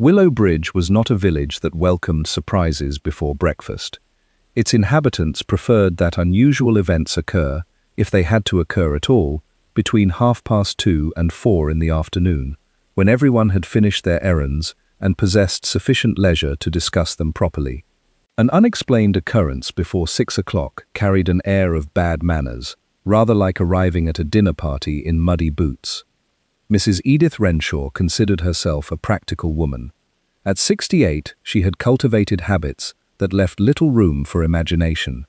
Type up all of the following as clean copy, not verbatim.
Willow Bridge was not a village that welcomed surprises before breakfast. Its inhabitants preferred that unusual events occur, if they had to occur at all, between 2:30 and 4 in the afternoon, when everyone had finished their errands and possessed sufficient leisure to discuss them properly. An unexplained occurrence before 6 o'clock carried an air of bad manners, rather like arriving at a dinner party in muddy boots. Mrs. Edith Renshaw considered herself a practical woman. At 68, she had cultivated habits that left little room for imagination.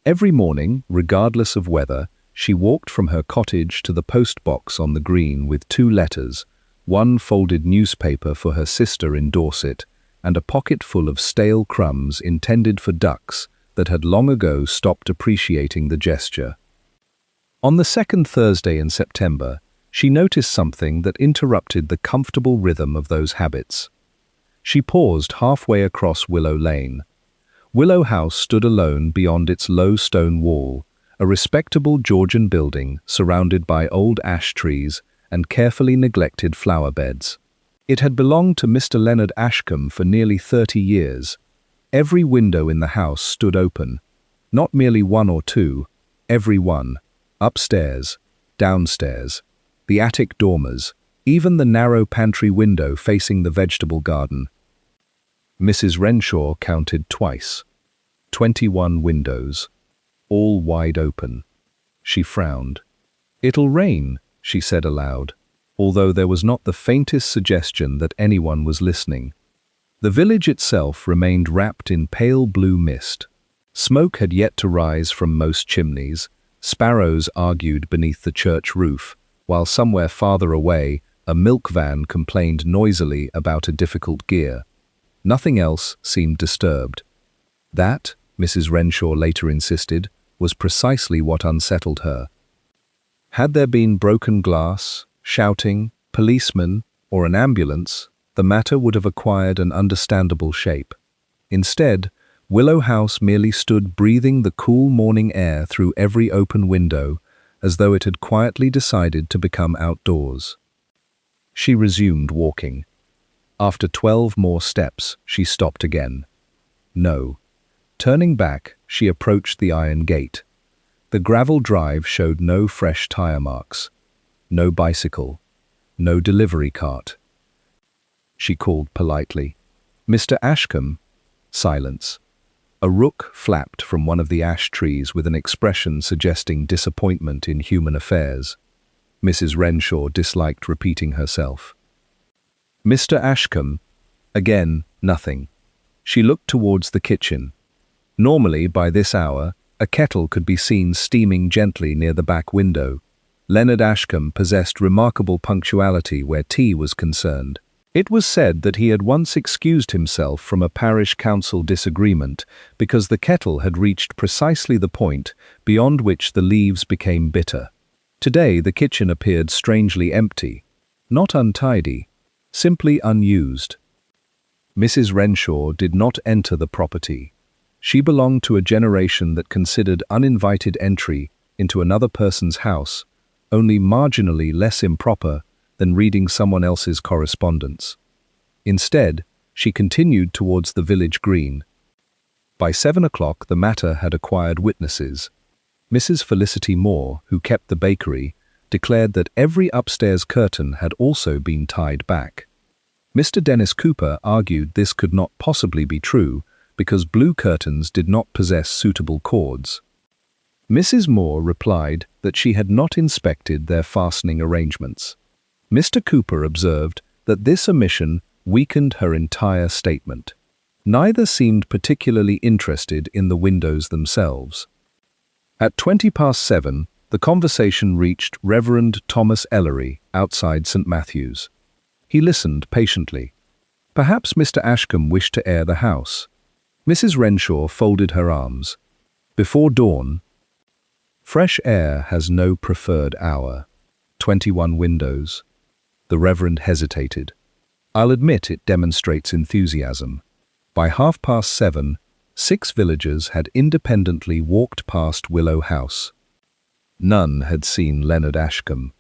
Every morning, regardless of weather, she walked from her cottage to the post box on the green with 2 letters, one folded newspaper for her sister in Dorset, and a pocket full of stale crumbs intended for ducks that had long ago stopped appreciating the gesture. On the second Thursday in September, she noticed something that interrupted the comfortable rhythm of those habits. She paused halfway across Willow Lane. Willow House stood alone beyond its low stone wall, a respectable Georgian building surrounded by old ash trees and carefully neglected flower beds. It had belonged to Mr. Leonard Ashcombe for nearly 30 years. Every window in the house stood open, not merely 1 or 2, every one, upstairs, downstairs, the attic dormers, even the narrow pantry window facing the vegetable garden. Mrs. Renshaw counted twice. 21 windows, all wide open. She frowned. "It'll rain," she said aloud, although there was not the faintest suggestion that anyone was listening. The village itself remained wrapped in pale blue mist. Smoke had yet to rise from most chimneys. Sparrows argued beneath the church roof, while somewhere farther away, a milk van complained noisily about a difficult gear. Nothing else seemed disturbed. That, Mrs. Renshaw later insisted, was precisely what unsettled her. Had there been broken glass, shouting, policemen, or an ambulance, the matter would have acquired an understandable shape. Instead, Willow House merely stood breathing the cool morning air through every open window, as though it had quietly decided to become outdoors. She resumed walking. After 12 more steps, she stopped again. No. Turning back, she approached the iron gate. The gravel drive showed no fresh tire marks, no bicycle, no delivery cart. She called politely, "Mr. Ashcombe?" Silence. A rook flapped from one of the ash trees with an expression suggesting disappointment in human affairs. Mrs. Renshaw disliked repeating herself. "Mr. Ashcombe?" Again, nothing. She looked towards the kitchen. Normally, by this hour, a kettle could be seen steaming gently near the back window. Leonard Ashcombe possessed remarkable punctuality where tea was concerned. It was said that he had once excused himself from a parish council disagreement because the kettle had reached precisely the point beyond which the leaves became bitter. Today the kitchen appeared strangely empty, not untidy, simply unused. Mrs. Renshaw did not enter the property. She belonged to a generation that considered uninvited entry into another person's house only marginally less improper than reading someone else's correspondence. Instead, she continued towards the village green. By 7 o'clock the matter had acquired witnesses. Mrs. Felicity Moore, who kept the bakery, declared that every upstairs curtain had also been tied back. Mr. Dennis Cooper argued this could not possibly be true because blue curtains did not possess suitable cords. Mrs. Moore replied that she had not inspected their fastening arrangements. Mr. Cooper observed that this omission weakened her entire statement. Neither seemed particularly interested in the windows themselves. At 7:20, the conversation reached Reverend Thomas Ellery outside St. Matthew's. He listened patiently. Perhaps Mr. Ashcombe wished to air the house. Mrs. Renshaw folded her arms. Before dawn, fresh air has no preferred hour. 21 windows. The Reverend hesitated. I'll admit it demonstrates enthusiasm. By 7:30, 6 villagers had independently walked past Willow House. None had seen Leonard Ashcombe.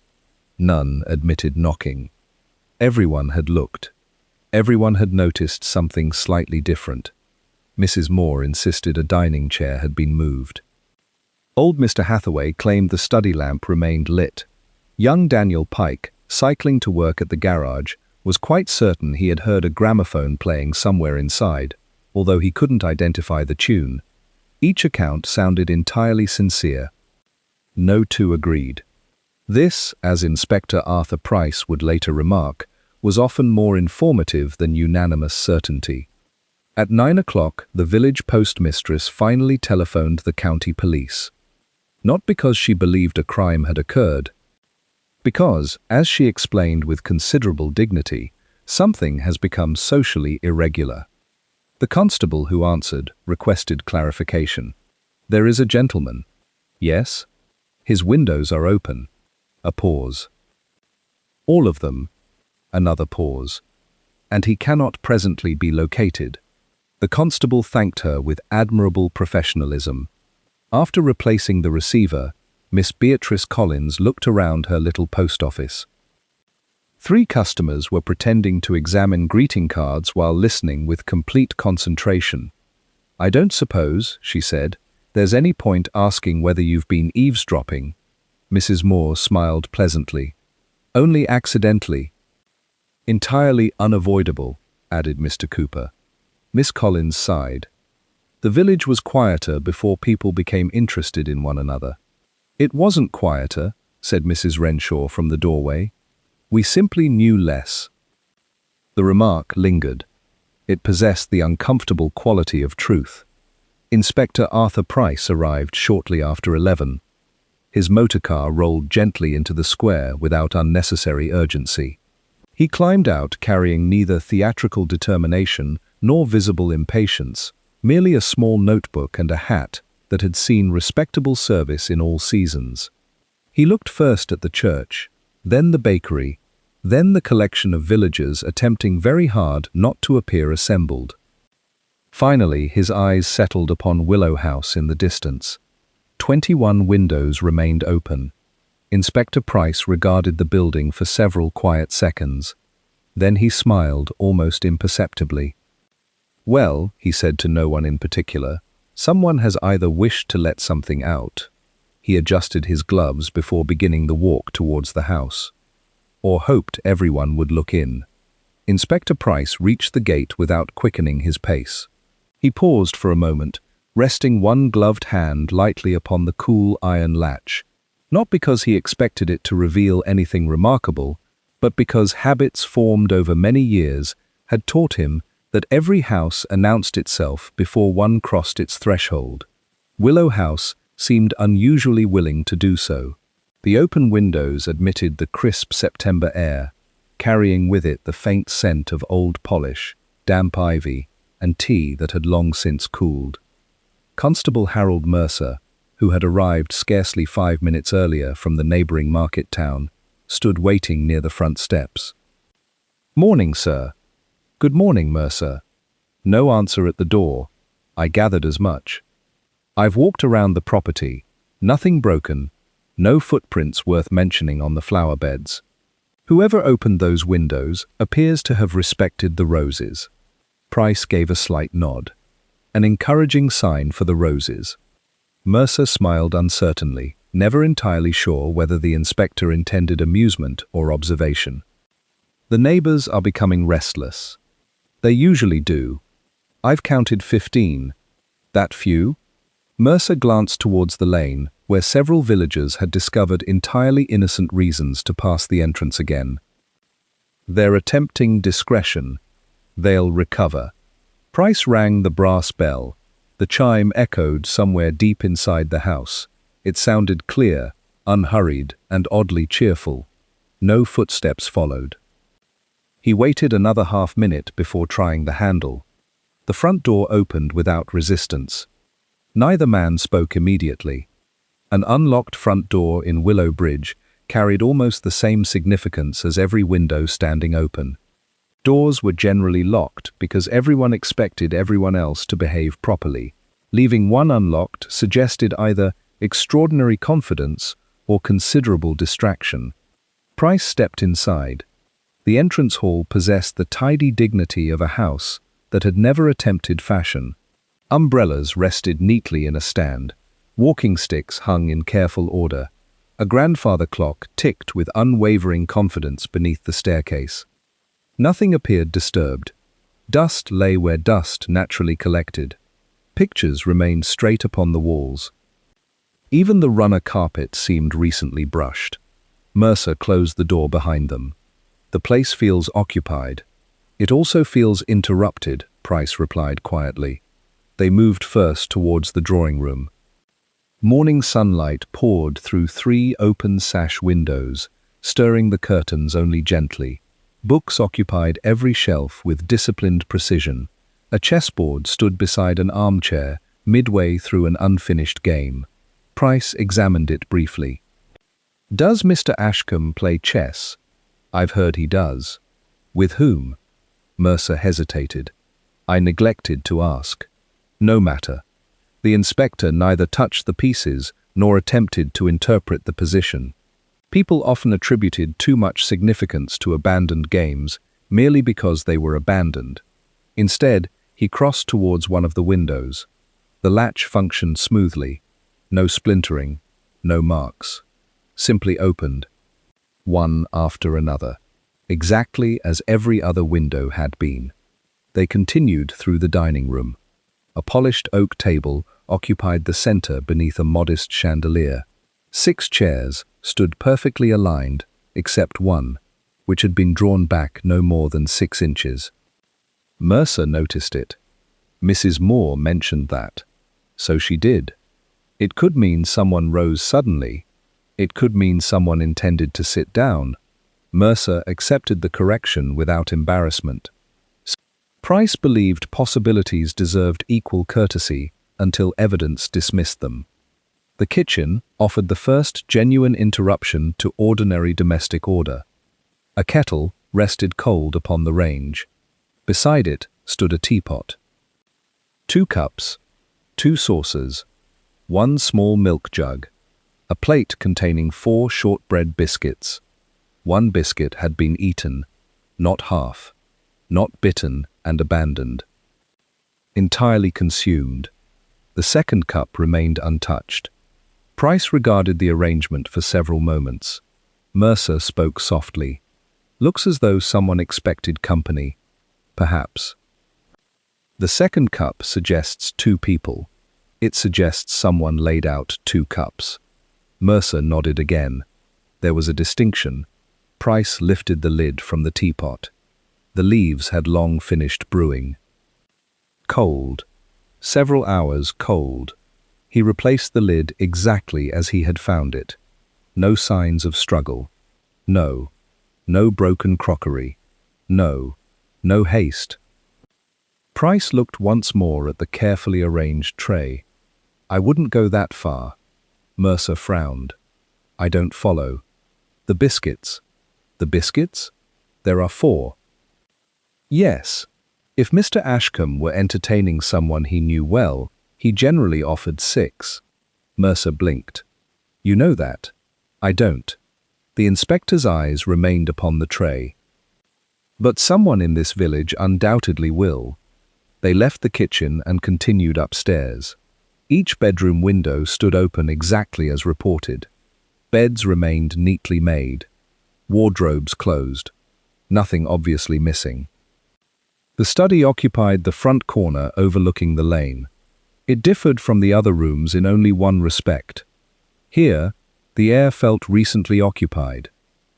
None admitted knocking. Everyone had looked. Everyone had noticed something slightly different. Mrs. Moore insisted a dining chair had been moved. Old Mr. Hathaway claimed the study lamp remained lit. Young Daniel Pike, cycling to work at the garage, was quite certain he had heard a gramophone playing somewhere inside, although he couldn't identify the tune. Each account sounded entirely sincere. No two agreed. This, as Inspector Arthur Price would later remark, was often more informative than unanimous certainty. At 9 o'clock, the village postmistress finally telephoned the county police. Not because she believed a crime had occurred, because, as she explained with considerable dignity, something has become socially irregular. The constable who answered requested clarification. "There is a gentleman." "Yes?" "His windows are open." A pause. "All of them." Another pause. "And he cannot presently be located." The constable thanked her with admirable professionalism. After replacing the receiver, Miss Beatrice Collins looked around her little post office. 3 customers were pretending to examine greeting cards while listening with complete concentration. "I don't suppose," she said, "there's any point asking whether you've been eavesdropping." Mrs. Moore smiled pleasantly. "Only accidentally." "Entirely unavoidable," added Mr. Cooper. Miss Collins sighed. The village was quieter before people became interested in one another. "It wasn't quieter," said Mrs. Renshaw from the doorway. "We simply knew less." The remark lingered. It possessed the uncomfortable quality of truth. Inspector Arthur Price arrived shortly after 11. His motorcar rolled gently into the square without unnecessary urgency. He climbed out carrying neither theatrical determination nor visible impatience, merely a small notebook and a hat that had seen respectable service in all seasons. He looked first at the church, then the bakery, then the collection of villagers attempting very hard not to appear assembled. Finally, his eyes settled upon Willow House in the distance. 21 windows remained open. Inspector Price regarded the building for several quiet seconds. Then he smiled almost imperceptibly. "Well," he said to no one in particular, "someone has either wished to let something out." He adjusted his gloves before beginning the walk towards the house. "Or hoped everyone would look in." Inspector Price reached the gate without quickening his pace. He paused for a moment, resting one gloved hand lightly upon the cool iron latch, not because he expected it to reveal anything remarkable, but because habits formed over many years had taught him that every house announced itself before one crossed its threshold. Willow House seemed unusually willing to do so. The open windows admitted the crisp September air, carrying with it the faint scent of old polish, damp ivy, and tea that had long since cooled. Constable Harold Mercer, who had arrived scarcely 5 minutes earlier from the neighboring market town, stood waiting near the front steps. "Morning, sir." "Good morning, Mercer." No answer at the door. "I gathered as much. I've walked around the property. Nothing broken. No footprints worth mentioning on the flower beds. Whoever opened those windows appears to have respected the roses." Price gave a slight nod. An encouraging sign for the roses. Mercer smiled uncertainly, never entirely sure whether the inspector intended amusement or observation. "The neighbors are becoming restless. They usually do. I've counted 15. That few?" Mercer glanced towards the lane, where several villagers had discovered entirely innocent reasons to pass the entrance again. "They're attempting discretion. They'll recover." Price rang the brass bell. The chime echoed somewhere deep inside the house. It sounded clear, unhurried, and oddly cheerful. No footsteps followed. He waited another half-minute before trying the handle. The front door opened without resistance. Neither man spoke immediately. An unlocked front door in Willow Bridge carried almost the same significance as every window standing open. Doors were generally locked because everyone expected everyone else to behave properly. Leaving one unlocked suggested either extraordinary confidence or considerable distraction. Price stepped inside. The entrance hall possessed the tidy dignity of a house that had never attempted fashion. Umbrellas rested neatly in a stand. Walking sticks hung in careful order. A grandfather clock ticked with unwavering confidence beneath the staircase. Nothing appeared disturbed. Dust lay where dust naturally collected. Pictures remained straight upon the walls. Even the runner carpet seemed recently brushed. Mercer closed the door behind them. The place feels occupied. It also feels interrupted, Price replied quietly. They moved first towards the drawing room. Morning sunlight poured through 3 open sash windows, stirring the curtains only gently. Books occupied every shelf with disciplined precision. A chessboard stood beside an armchair, midway through an unfinished game. Price examined it briefly. "Does Mr. Ashcombe play chess?" "I've heard he does." "With whom?" Mercer hesitated. "I neglected to ask." "No matter." The inspector neither touched the pieces nor attempted to interpret the position. People often attributed too much significance to abandoned games merely because they were abandoned. Instead, he crossed towards one of the windows. The latch functioned smoothly. No splintering, no marks. Simply opened, one after another, exactly as every other window had been. They continued through the dining room. A polished oak table occupied the center beneath a modest chandelier. 6 chairs stood perfectly aligned, except one, which had been drawn back no more than 6 inches. Mercer noticed it. Mrs. Moore mentioned that. So she did. It could mean someone rose suddenly. It could mean someone intended to sit down. Mercer accepted the correction without embarrassment. Price believed possibilities deserved equal courtesy until evidence dismissed them. The kitchen offered the first genuine interruption to ordinary domestic order. A kettle rested cold upon the range. Beside it stood a teapot. 2 cups, 2 saucers, 1 small milk jug, a plate containing 4 shortbread biscuits. 1 biscuit had been eaten, not half, not bitten and abandoned. Entirely consumed. The 2nd cup remained untouched. Price regarded the arrangement for several moments. Mercer spoke softly. "Looks as though someone expected company. Perhaps." The 2nd cup suggests 2 people. It suggests someone laid out 2 cups. Mercer nodded again. There was a distinction. Price lifted the lid from the teapot. The leaves had long finished brewing. Cold. Several hours cold. He replaced the lid exactly as he had found it. No signs of struggle. No. No broken crockery. No. No haste. Price looked once more at the carefully arranged tray. "I wouldn't go that far." Mercer frowned. "I don't follow." "The biscuits." "The biscuits? There are 4. "Yes. If Mr. Ashcombe were entertaining someone he knew well, he generally offered 6. Mercer blinked. "You know that." "I don't." The inspector's eyes remained upon the tray. "But someone in this village undoubtedly will." They left the kitchen and continued upstairs. Each bedroom window stood open exactly as reported. Beds remained neatly made. Wardrobes closed. Nothing obviously missing. The study occupied the front corner overlooking the lane. It differed from the other rooms in only one respect. Here, the air felt recently occupied.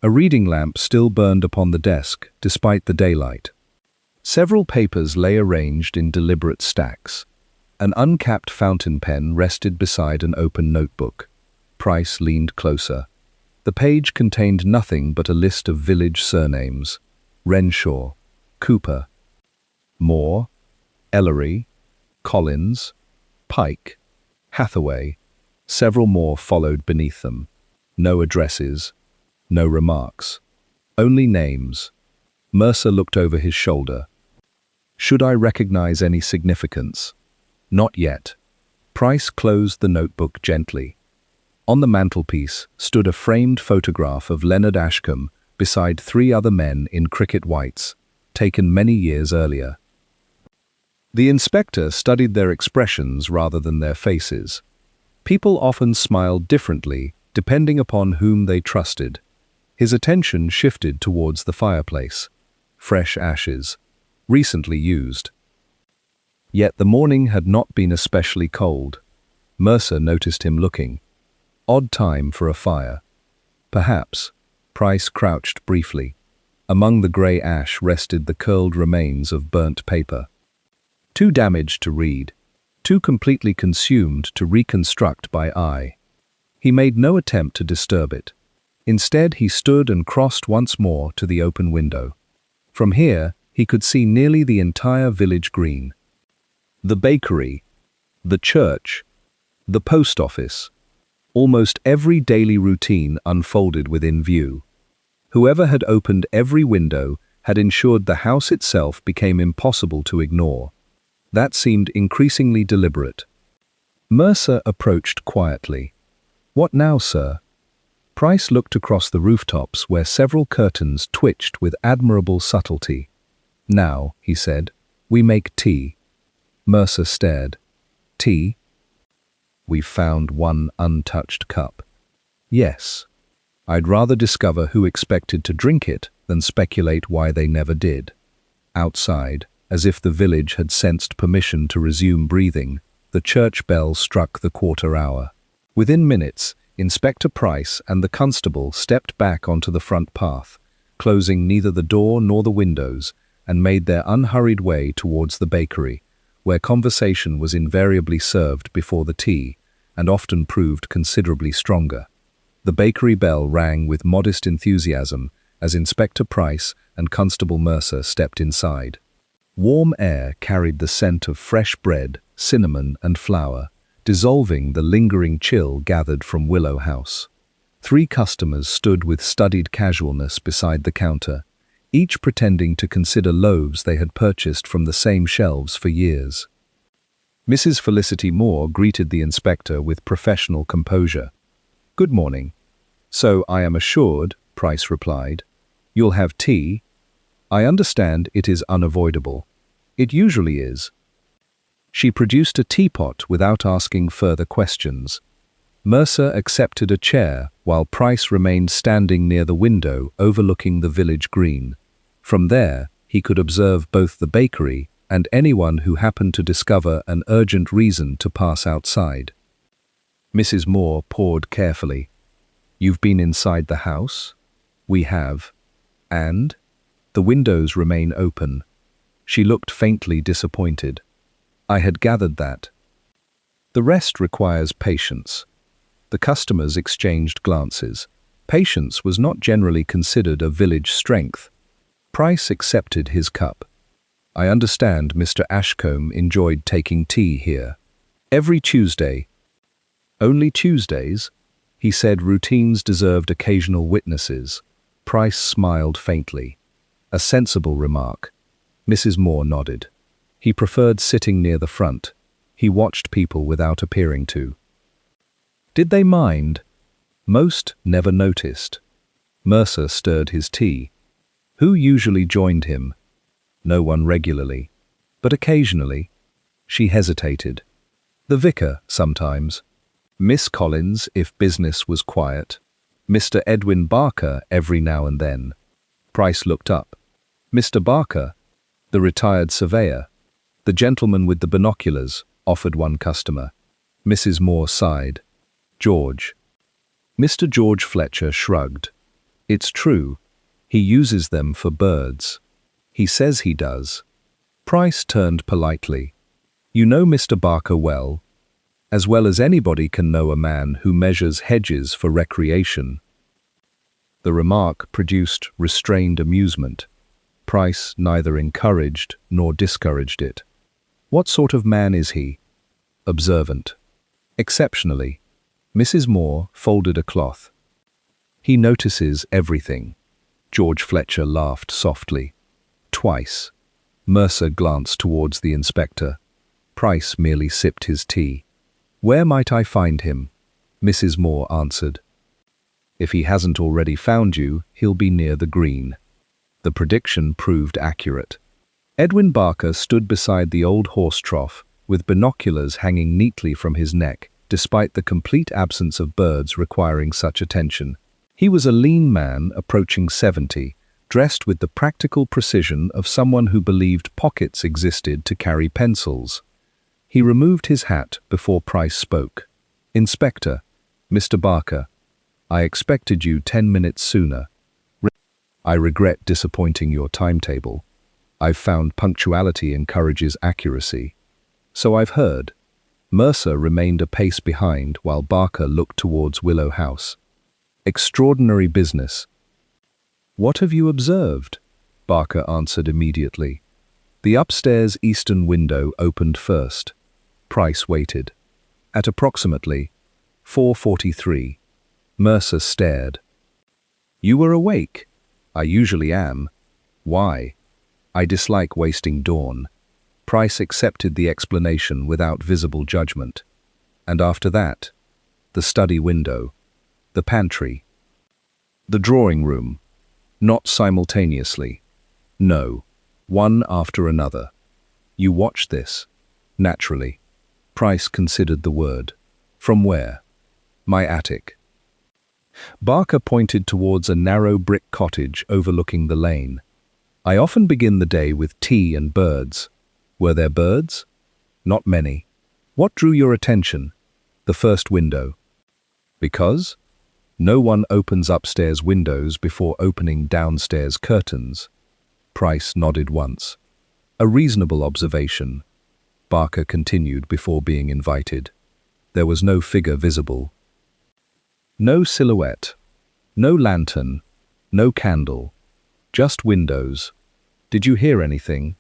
A reading lamp still burned upon the desk, despite the daylight. Several papers lay arranged in deliberate stacks. An uncapped fountain pen rested beside an open notebook. Price leaned closer. The page contained nothing but a list of village surnames: Renshaw, Cooper, Moore, Ellery, Collins, Pike, Hathaway. Several more followed beneath them. No addresses, no remarks. Only names. Mercer looked over his shoulder. "Should I recognize any significance?" "Not yet." Price closed the notebook gently. On the mantelpiece stood a framed photograph of Leonard Ashcombe beside 3 other men in cricket whites, taken many years earlier. The inspector studied their expressions rather than their faces. People often smiled differently depending upon whom they trusted. His attention shifted towards the fireplace. Fresh ashes, recently used. Yet the morning had not been especially cold. Mercer noticed him looking. Odd time for a fire. Perhaps. Price crouched briefly. Among the grey ash rested the curled remains of burnt paper. Too damaged to read, too completely consumed to reconstruct by eye. He made no attempt to disturb it. Instead, he stood and crossed once more to the open window. From here, he could see nearly the entire village green. The bakery, the church, the post office. Almost every daily routine unfolded within view. Whoever had opened every window had ensured the house itself became impossible to ignore. That seemed increasingly deliberate. Mercer approached quietly. "What now, sir?" Price looked across the rooftops where several curtains twitched with admirable subtlety. "Now," he said, "we make tea." Mercer stared. "Tea?" "We've found one untouched cup." "Yes. I'd rather discover who expected to drink it than speculate why they never did." Outside, as if the village had sensed permission to resume breathing, the church bell struck the quarter hour. Within minutes, Inspector Price and the constable stepped back onto the front path, closing neither the door nor the windows, and made their unhurried way towards the bakery, where conversation was invariably served before the tea, and often proved considerably stronger. The bakery bell rang with modest enthusiasm as Inspector Price and Constable Mercer stepped inside. Warm air carried the scent of fresh bread, cinnamon, and flour, dissolving the lingering chill gathered from Willow House. 3 customers stood with studied casualness beside the counter, each pretending to consider loaves they had purchased from the same shelves for years. Mrs. Felicity Moore greeted the inspector with professional composure. "Good morning." "So I am assured," Price replied. "You'll have tea? I understand it is unavoidable." "It usually is." She produced a teapot without asking further questions. Mercer accepted a chair while Price remained standing near the window overlooking the village green. From there, he could observe both the bakery and anyone who happened to discover an urgent reason to pass outside. Mrs. Moore poured carefully. "You've been inside the house?" "We have." "And?" "The windows remain open." She looked faintly disappointed. "I had gathered that." "The rest requires patience." The customers exchanged glances. Patience was not generally considered a village strength. Price accepted his cup. "I understand Mr. Ashcombe enjoyed taking tea here." "Every Tuesday." "Only Tuesdays?" He said routines deserved occasional witnesses. Price smiled faintly. A sensible remark. Mrs. Moore nodded. He preferred sitting near the front. He watched people without appearing to. Did they mind? Most never noticed. Mercer stirred his tea. Who usually joined him? No one regularly, but occasionally. She hesitated. The vicar, sometimes. Miss Collins, if business was quiet. Mr. Edwin Barker every now and then. Price looked up. Mr. Barker, the retired surveyor. The gentleman with the binoculars, offered one customer. Mrs. Moore sighed. George. Mr. George Fletcher shrugged. It's true. He uses them for birds. He says he does. Price turned politely. You know Mr. Barker well as anybody can know a man who measures hedges for recreation. The remark produced restrained amusement. Price neither encouraged nor discouraged it. What sort of man is he? Observant. Exceptionally. Mrs. Moore folded a cloth. He notices everything. George Fletcher laughed softly. Twice. Mercer glanced towards the inspector. Price merely sipped his tea. Where might I find him? Mrs. Moore answered. If he hasn't already found you, he'll be near the green. The prediction proved accurate. Edwin Barker stood beside the old horse trough, with binoculars hanging neatly from his neck, despite the complete absence of birds requiring such attention. He was a lean man approaching 70, dressed with the practical precision of someone who believed pockets existed to carry pencils. He removed his hat before Price spoke. "Inspector, Mr. Barker, I expected you 10 minutes sooner. I regret disappointing your timetable. I've found punctuality encourages accuracy." "So I've heard." Mercer remained a pace behind while Barker looked towards Willow House. "Extraordinary business." "What have you observed?" Barker answered immediately. The upstairs eastern window opened first. Price waited. At approximately 4:43, Mercer stared. "You were awake." "I usually am." "Why?" "I dislike wasting dawn." Price accepted the explanation without visible judgment. And after that, the study window, the pantry, the drawing room, not simultaneously. No, one after another. "You watched this?" "Naturally." Price considered the word. "From where?" "My attic." Barker pointed towards a narrow brick cottage overlooking the lane. "I often begin the day with tea and birds." "Were there birds?" "Not many." "What drew your attention?" "The first window." "Because?" "No one opens upstairs windows before opening downstairs curtains." Price nodded once. "A reasonable observation." Barker continued before being invited. There was no figure visible. No silhouette. No lantern. No candle. Just windows. "Did you hear anything?"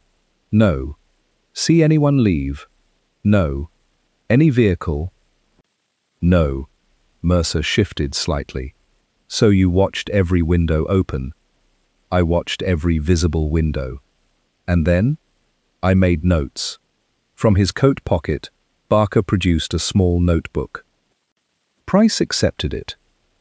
"No." "See anyone leave?" "No." "Any vehicle?" "No." Mercer shifted slightly. "So you watched every window open?" "I watched every visible window." "And then?" "I made notes." From his coat pocket, Barker produced a small notebook. Price accepted it.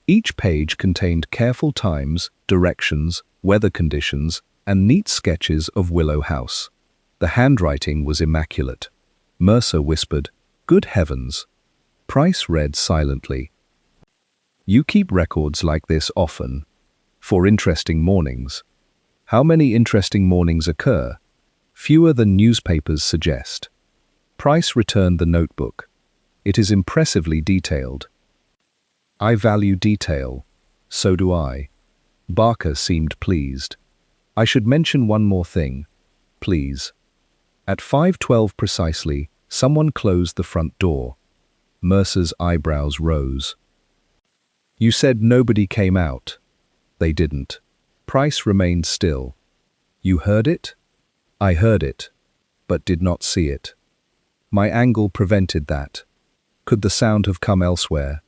Each page contained careful times, directions, weather conditions, and neat sketches of Willow House. The handwriting was immaculate. Mercer whispered, "Good heavens." Price read silently. "You keep records like this often?" "For interesting mornings." "How many interesting mornings occur?" "Fewer than newspapers suggest." Price returned the notebook. "It is impressively detailed." "I value detail." "So do I." Barker seemed pleased. "I should mention one more thing." "Please." At 5:12 precisely, someone closed the front door. Mercer's eyebrows rose. "You said nobody came out." "They didn't." Price remained still. "You heard it?" "I heard it, but did not see it. My angle prevented that." "Could the sound have come elsewhere?"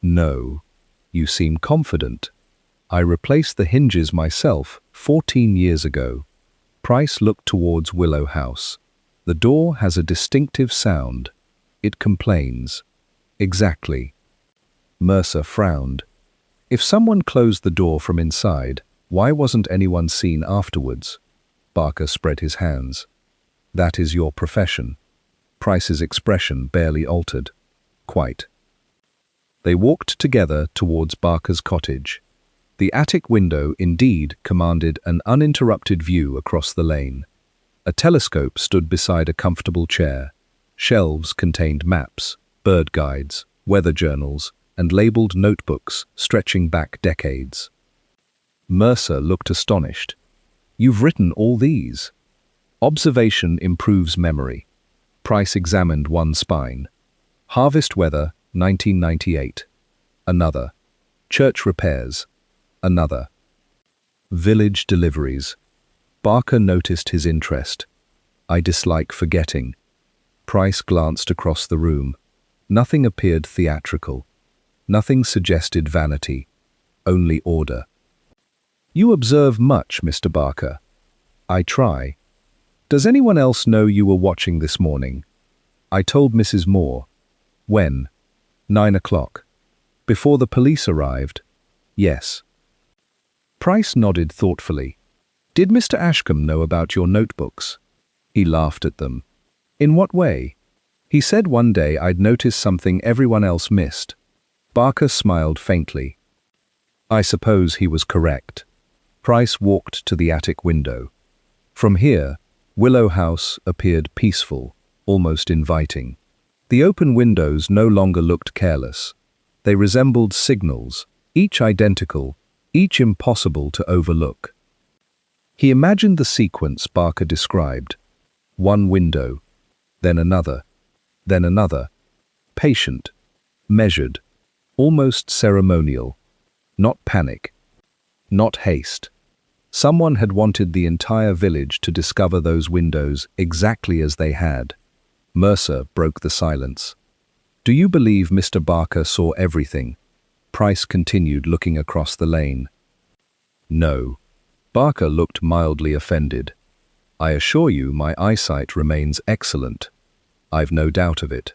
"No." "You seem confident." "I replaced the hinges myself 14 years ago." Price looked towards Willow House. "The door has a distinctive sound. It complains." "Exactly." Mercer frowned. "If someone closed the door from inside, why wasn't anyone seen afterwards?" Barker spread his hands. "That is your profession." Price's expression barely altered. "Quite." They walked together towards Barker's cottage. The attic window indeed commanded an uninterrupted view across the lane. A telescope stood beside a comfortable chair. Shelves contained maps, bird guides, weather journals, and labeled notebooks stretching back decades. Mercer looked astonished. "You've written all these?" "Observation improves memory." Price examined one spine. "Harvest weather, 1998. Another. Church repairs. Another. Village deliveries." Barker noticed his interest. "I dislike forgetting." Price glanced across the room. Nothing appeared theatrical. Nothing suggested vanity. Only order. "You observe much, Mr. Barker." "I try." "Does anyone else know you were watching this morning?" "I told Mrs. Moore." "When?" 9 o'clock. Before the police arrived? Yes. Price nodded thoughtfully. Did Mr. Ashcombe know about your notebooks? He laughed at them. In what way? He said one day I'd noticed something everyone else missed. Barker smiled faintly. I suppose he was correct. Price walked to the attic window. From here, Willow House appeared peaceful, almost inviting. The open windows no longer looked careless. They resembled signals, each identical, each impossible to overlook. He imagined the sequence Barker described. One window, then another, patient, measured, almost ceremonial. Not panic, not haste. Someone had wanted the entire village to discover those windows exactly as they had. Mercer broke the silence. Do you believe Mr. Barker saw everything? Price continued, looking across the lane. No. Barker looked mildly offended. I assure you my eyesight remains excellent. I've no doubt of it.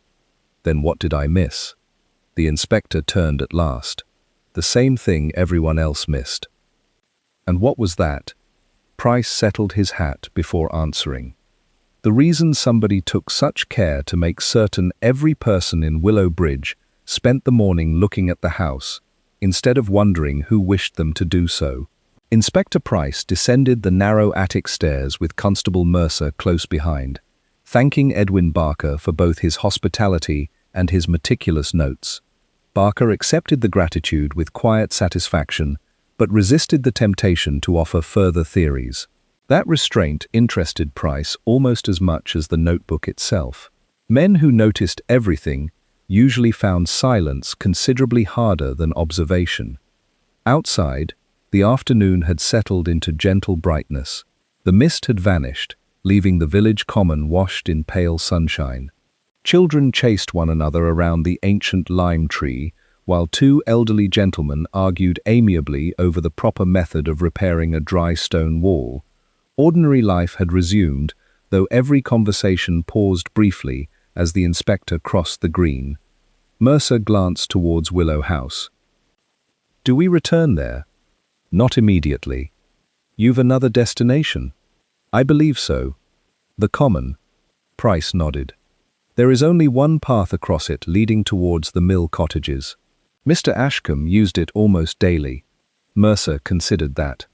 Then what did I miss? The inspector turned at last. The same thing everyone else missed. And what was that? Price settled his hat before answering. The reason somebody took such care to make certain every person in Willow Bridge spent the morning looking at the house, instead of wondering who wished them to do so. Inspector Price descended the narrow attic stairs with Constable Mercer close behind, thanking Edwin Barker for both his hospitality and his meticulous notes. Barker accepted the gratitude with quiet satisfaction, but resisted the temptation to offer further theories. That restraint interested Price almost as much as the notebook itself. Men who noticed everything usually found silence considerably harder than observation. Outside, the afternoon had settled into gentle brightness. The mist had vanished, leaving the village common washed in pale sunshine. Children chased one another around the ancient lime tree, while two elderly gentlemen argued amiably over the proper method of repairing a dry stone wall. Ordinary life had resumed, though every conversation paused briefly as the inspector crossed the green. Mercer glanced towards Willow House. Do we return there? Not immediately. You've another destination? I believe so. The common. Price nodded. There is only one path across it leading towards the mill cottages. Mr. Ashcombe used it almost daily. Mercer considered that.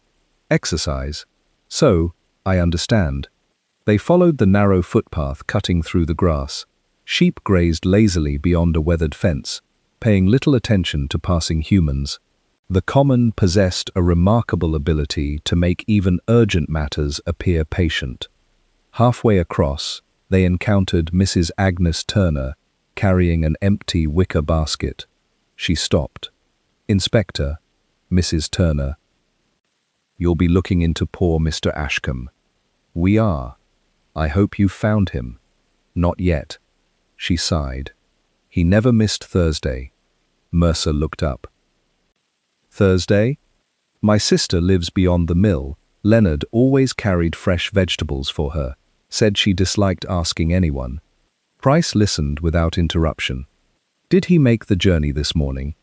Exercise. So, I understand. They followed the narrow footpath cutting through the grass. Sheep grazed lazily beyond a weathered fence, paying little attention to passing humans. The common possessed a remarkable ability to make even urgent matters appear patient. Halfway across, they encountered Mrs. Agnes Turner, carrying an empty wicker basket. She stopped. Inspector, Mrs. Turner. You'll be looking into poor Mr. Ashcombe. We are. I hope you found him. Not yet. She sighed. He never missed Thursday. Mercer looked up. Thursday? My sister lives beyond the mill. Leonard always carried fresh vegetables for her, said she disliked asking anyone. Price listened without interruption. Did he make the journey this morning?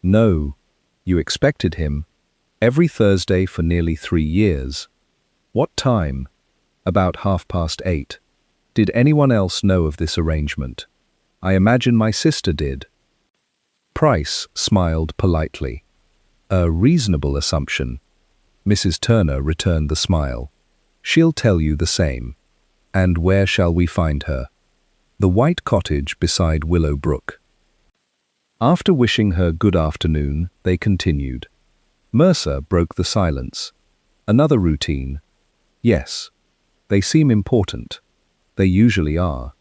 No. You expected him. Every Thursday for nearly 3 years. What time? About 8:30. Did anyone else know of this arrangement? I imagine my sister did. Price smiled politely. A reasonable assumption. Mrs. Turner returned the smile. She'll tell you the same. And where shall we find her? The white cottage beside Willow Brook. After wishing her good afternoon, they continued. Mercer broke the silence. Another routine. Yes. They seem important. They usually are.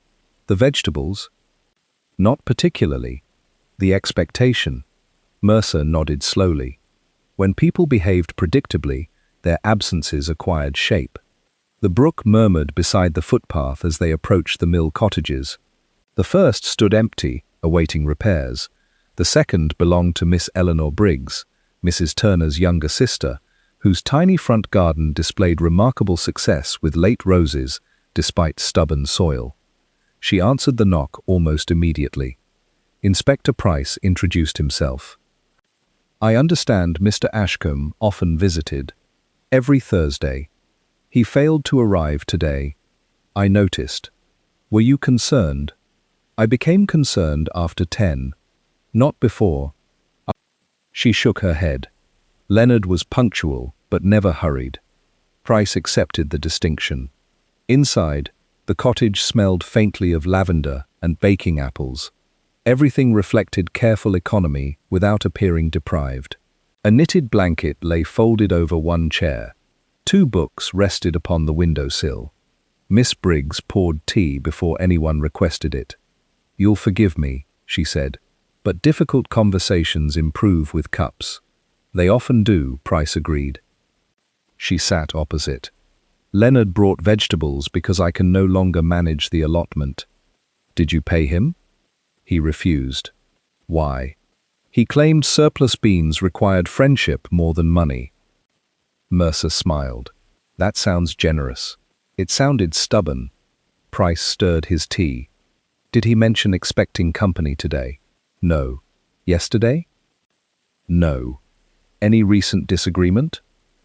The vegetables? Not particularly. The expectation. Mercer nodded slowly. When people behaved predictably, their absences acquired shape. The brook murmured beside the footpath as they approached the mill cottages. The first stood empty, awaiting repairs. The second belonged to Miss Eleanor Briggs, Mrs. Turner's younger sister, whose tiny front garden displayed remarkable success with late roses, despite stubborn soil. She answered the knock almost immediately. Inspector Price introduced himself. "I understand Mr. Ashcombe often visited. Every Thursday. He failed to arrive today. I noticed. Were you concerned?" "I became concerned after 10. Not before." She shook her head. Leonard was punctual, but never hurried. Price accepted the distinction. Inside, the cottage smelled faintly of lavender and baking apples. Everything reflected careful economy without appearing deprived. A knitted blanket lay folded over one chair. 2 books rested upon the windowsill. Miss Briggs poured tea before anyone requested it. "You'll forgive me," she said, "but difficult conversations improve with cups." "They often do," Price agreed. She sat opposite. "Leonard brought vegetables because I can no longer manage the allotment." "Did you pay him?" He refused. "Why?" "He claimed surplus beans required friendship more than money." Mercer smiled. "That sounds generous." It sounded stubborn. Price stirred his tea. "Did he mention expecting company today?" "No." "Yesterday?" "No." "Any recent disagreement?"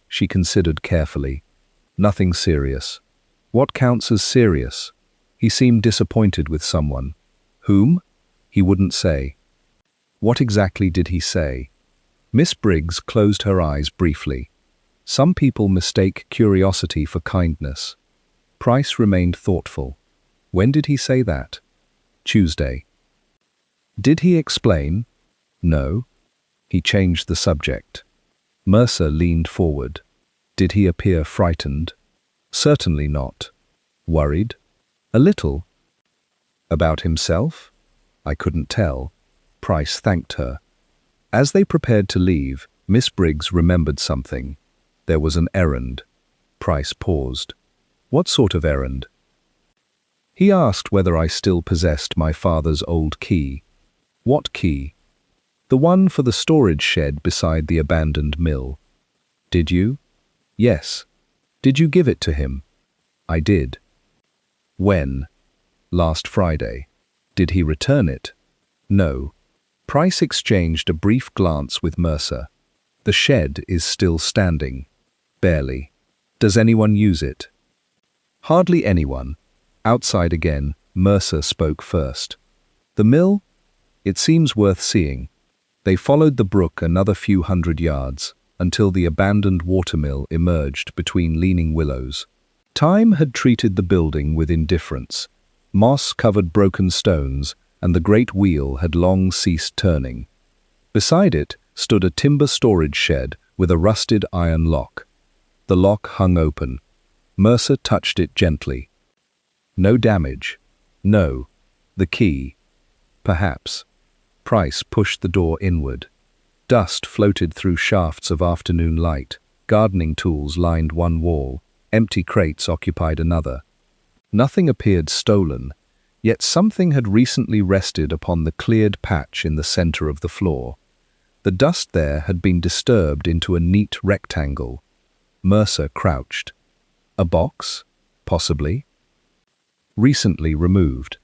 She considered carefully. "Nothing serious." "What counts as serious?" "He seemed disappointed with someone." "Whom?" "He wouldn't say." "What exactly did he say?" Miss Briggs closed her eyes briefly. "Some people mistake curiosity for kindness." Price remained thoughtful. "When did he say that?" "Tuesday." "Did he explain?" "No." He changed the subject. Mercer leaned forward. "Did he appear frightened?" "Certainly not." "Worried?" "A little." "About himself?" "I couldn't tell." Price thanked her. As they prepared to leave, Miss Briggs remembered something. There was an errand. Price paused. "What sort of errand?" "He asked whether I still possessed my father's old key." "What key?" "The one for the storage shed beside the abandoned mill." "Did you?" "Yes." "Did you give it to him?" "I did." "When?" "Last Friday." "Did he return it?" "No." Price exchanged a brief glance with Mercer. "The shed is still standing." "Barely." "Does anyone use it?" "Hardly anyone." Outside again, Mercer spoke first. "The mill? It seems worth seeing." They followed the brook another few hundred yards, until the abandoned watermill emerged between leaning willows. Time had treated the building with indifference. Moss covered broken stones, and the great wheel had long ceased turning. Beside it stood a timber storage shed with a rusted iron lock. The lock hung open. Mercer touched it gently. "No damage." "No." "The key?" "Perhaps." Price pushed the door inward. Dust floated through shafts of afternoon light. Gardening tools lined one wall. Empty crates occupied another. Nothing appeared stolen, yet something had recently rested upon the cleared patch in the center of the floor. The dust there had been disturbed into a neat rectangle. Mercer crouched. A box? Possibly. Recently removed.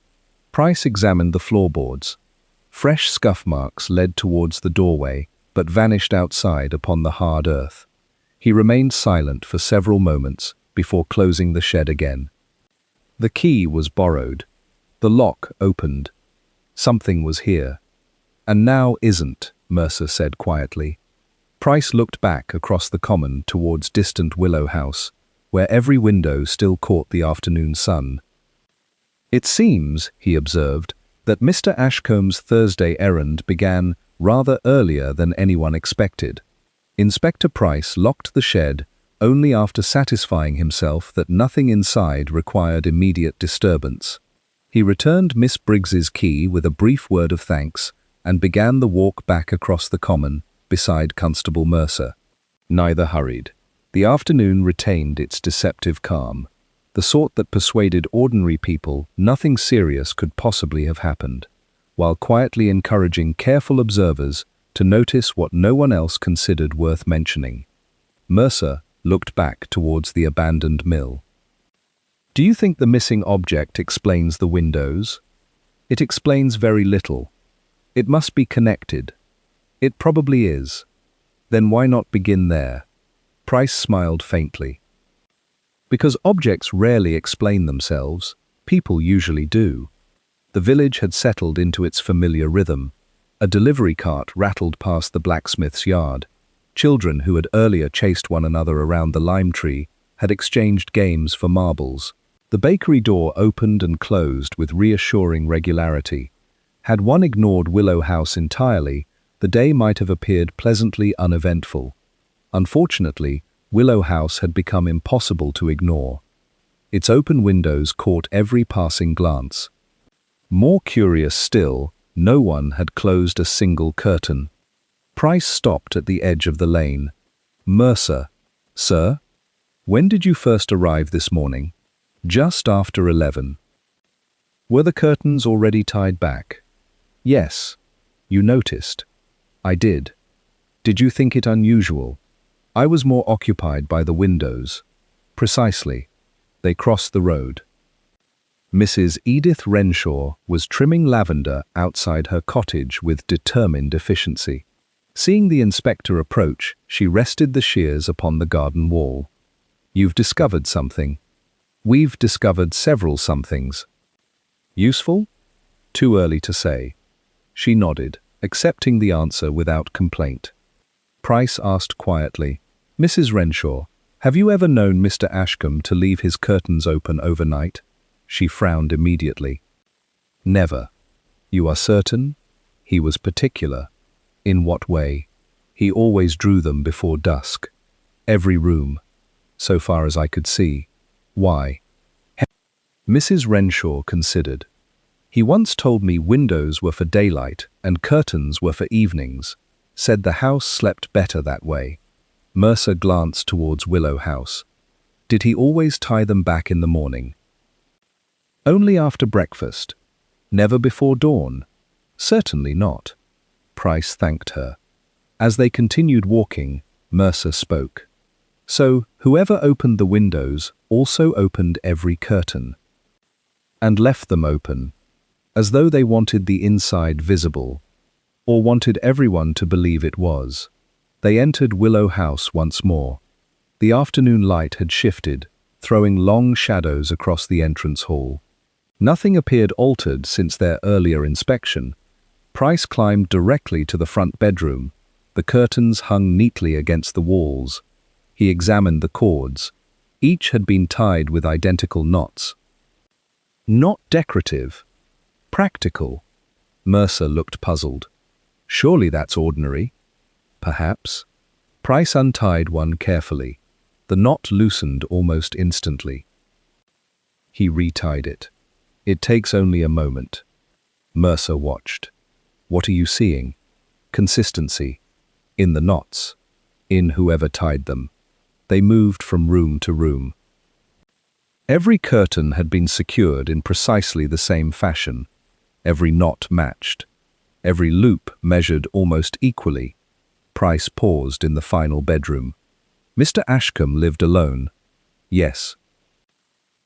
Price examined the floorboards. Fresh scuff marks led towards the doorway, but vanished outside upon the hard earth. He remained silent for several moments before closing the shed again. The key was borrowed. The lock opened. Something was here. "And now isn't," Mercer said quietly. Price looked back across the common towards distant Willow House, where every window still caught the afternoon sun. "It seems," he observed, "that Mr. Ashcombe's Thursday errand began rather earlier than anyone expected." Inspector Price locked the shed only after satisfying himself that nothing inside required immediate disturbance. He returned Miss Briggs's key with a brief word of thanks and began the walk back across the common beside Constable Mercer. Neither hurried. The afternoon retained its deceptive calm, the sort that persuaded ordinary people nothing serious could possibly have happened, while quietly encouraging careful observers to notice what no one else considered worth mentioning. Mercer looked back towards the abandoned mill. "Do you think the missing object explains the windows?" "It explains very little." It must be connected. It probably is. Then why not begin there? Price smiled faintly. Because objects rarely explain themselves, people usually do. The village had settled into its familiar rhythm. A delivery cart rattled past the blacksmith's yard. Children who had earlier chased one another around the lime tree had exchanged games for marbles. The bakery door opened and closed with reassuring regularity. Had one ignored Willow House entirely, the day might have appeared pleasantly uneventful. Unfortunately, Willow House had become impossible to ignore. Its open windows caught every passing glance. More curious still, no one had closed a single curtain. Price stopped at the edge of the lane. "Mercer, sir? When did you first arrive this morning?" "Just after 11. "Were the curtains already tied back?" "Yes." "You noticed?" "I did." "Did you think it unusual?" "I was more occupied by the windows." "Precisely." They crossed the road. Mrs. Edith Renshaw was trimming lavender outside her cottage with determined efficiency. Seeing the inspector approach, she rested the shears upon the garden wall. "You've discovered something." "We've discovered several somethings." "Useful?" "Too early to say." She nodded, accepting the answer without complaint. Price asked quietly, "Mrs. Renshaw, have you ever known Mr. Ashcombe to leave his curtains open overnight?" She frowned immediately. "Never." "You are certain?" "He was particular." "In what way?" "He always drew them before dusk. Every room, so far as I could see." "Why?" Mrs. Renshaw considered. "He once told me windows were for daylight and curtains were for evenings. Said the house slept better that way." Mercer glanced towards Willow House. "Did he always tie them back in the morning?" "Only after breakfast. Never before dawn." "Certainly not." Price thanked her. As they continued walking, Mercer spoke. "So, whoever opened the windows also opened every curtain. And left them open, as though they wanted the inside visible, or wanted everyone to believe it was." They entered Willow House once more. The afternoon light had shifted, throwing long shadows across the entrance hall. Nothing appeared altered since their earlier inspection. Price climbed directly to the front bedroom. The curtains hung neatly against the walls. He examined the cords. Each had been tied with identical knots. "Not decorative. Practical." Mercer looked puzzled. "Surely that's ordinary." "Perhaps." Price untied one carefully. The knot loosened almost instantly. He retied it. "It takes only a moment." Mercer watched. "What are you seeing?" "Consistency. In the knots. In whoever tied them." They moved from room to room. Every curtain had been secured in precisely the same fashion. Every knot matched. Every loop measured almost equally. Price paused in the final bedroom. "Mr. Ashcombe lived alone?" "Yes."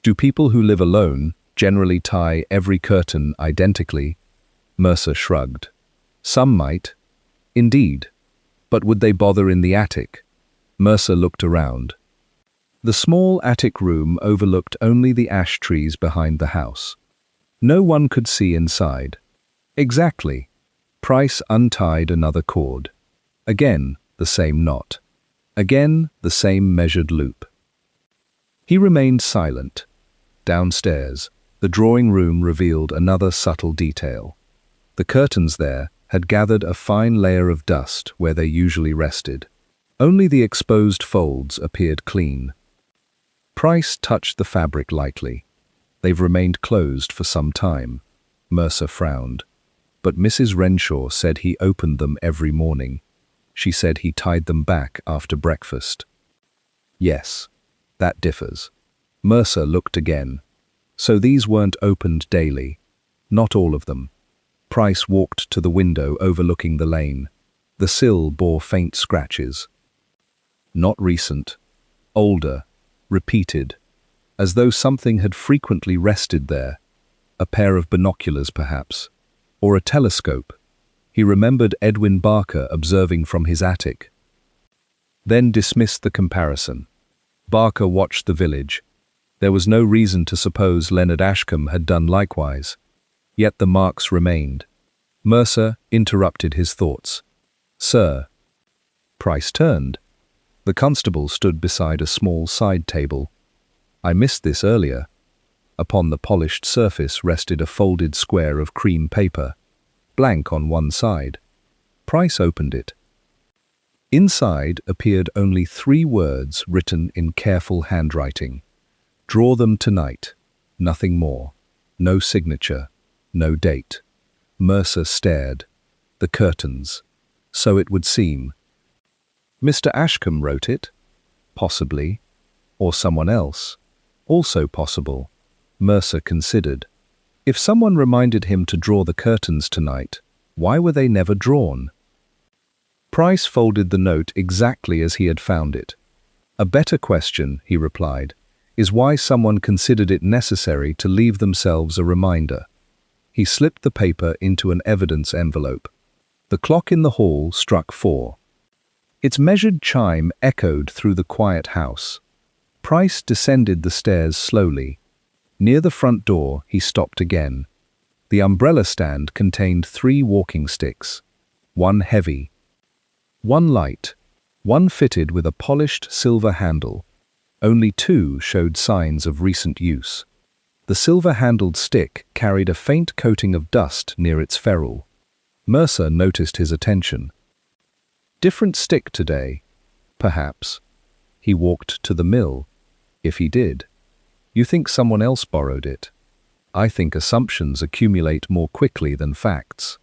"Do people who live alone generally tie every curtain identically?" Mercer shrugged. "Some might." "Indeed. But would they bother in the attic?" Mercer looked around. The small attic room overlooked only the ash trees behind the house. No one could see inside. "Exactly." Price untied another cord. Again, the same knot. Again, the same measured loop. He remained silent. Downstairs, the drawing room revealed another subtle detail. The curtains there had gathered a fine layer of dust where they usually rested. Only the exposed folds appeared clean. Price touched the fabric lightly. "They've remained closed for some time." Mercer frowned. "But Mrs. Renshaw said he opened them every morning. She said he tied them back after breakfast." "Yes, that differs." Mercer looked again. "So these weren't opened daily?" "Not all of them." Price walked to the window overlooking the lane. The sill bore faint scratches. "Not recent. Older. Repeated. As though something had frequently rested there. A pair of binoculars, perhaps. Or a telescope." He remembered Edwin Barker observing from his attic. Then dismissed the comparison. Barker watched the village. There was no reason to suppose Leonard Ashcombe had done likewise. Yet the marks remained. Mercer interrupted his thoughts. "Sir." Price turned. The constable stood beside a small side table. "I missed this earlier." Upon the polished surface rested a folded square of cream paper, blank on one side. Price opened it. Inside appeared only 3 words written in careful handwriting. "Draw them tonight." Nothing more. No signature. No date. Mercer stared. The curtains. So it would seem. Mr. Ashcombe wrote it? Possibly. Or someone else? Also possible. Mercer considered. If someone reminded him to draw the curtains tonight, why were they never drawn? Price folded the note exactly as he had found it. "A better question," he replied, "is why someone considered it necessary to leave themselves a reminder." He slipped the paper into an evidence envelope. The clock in the hall struck 4. Its measured chime echoed through the quiet house. Price descended the stairs slowly. Near the front door, he stopped again. The umbrella stand contained 3 walking sticks, one heavy, one light, one fitted with a polished silver handle. Only 2 showed signs of recent use. The silver-handled stick carried a faint coating of dust near its ferrule. Mercer noticed his attention. "Different stick today, perhaps." He walked to the mill. "If he did. You think someone else borrowed it? I think assumptions accumulate more quickly than facts."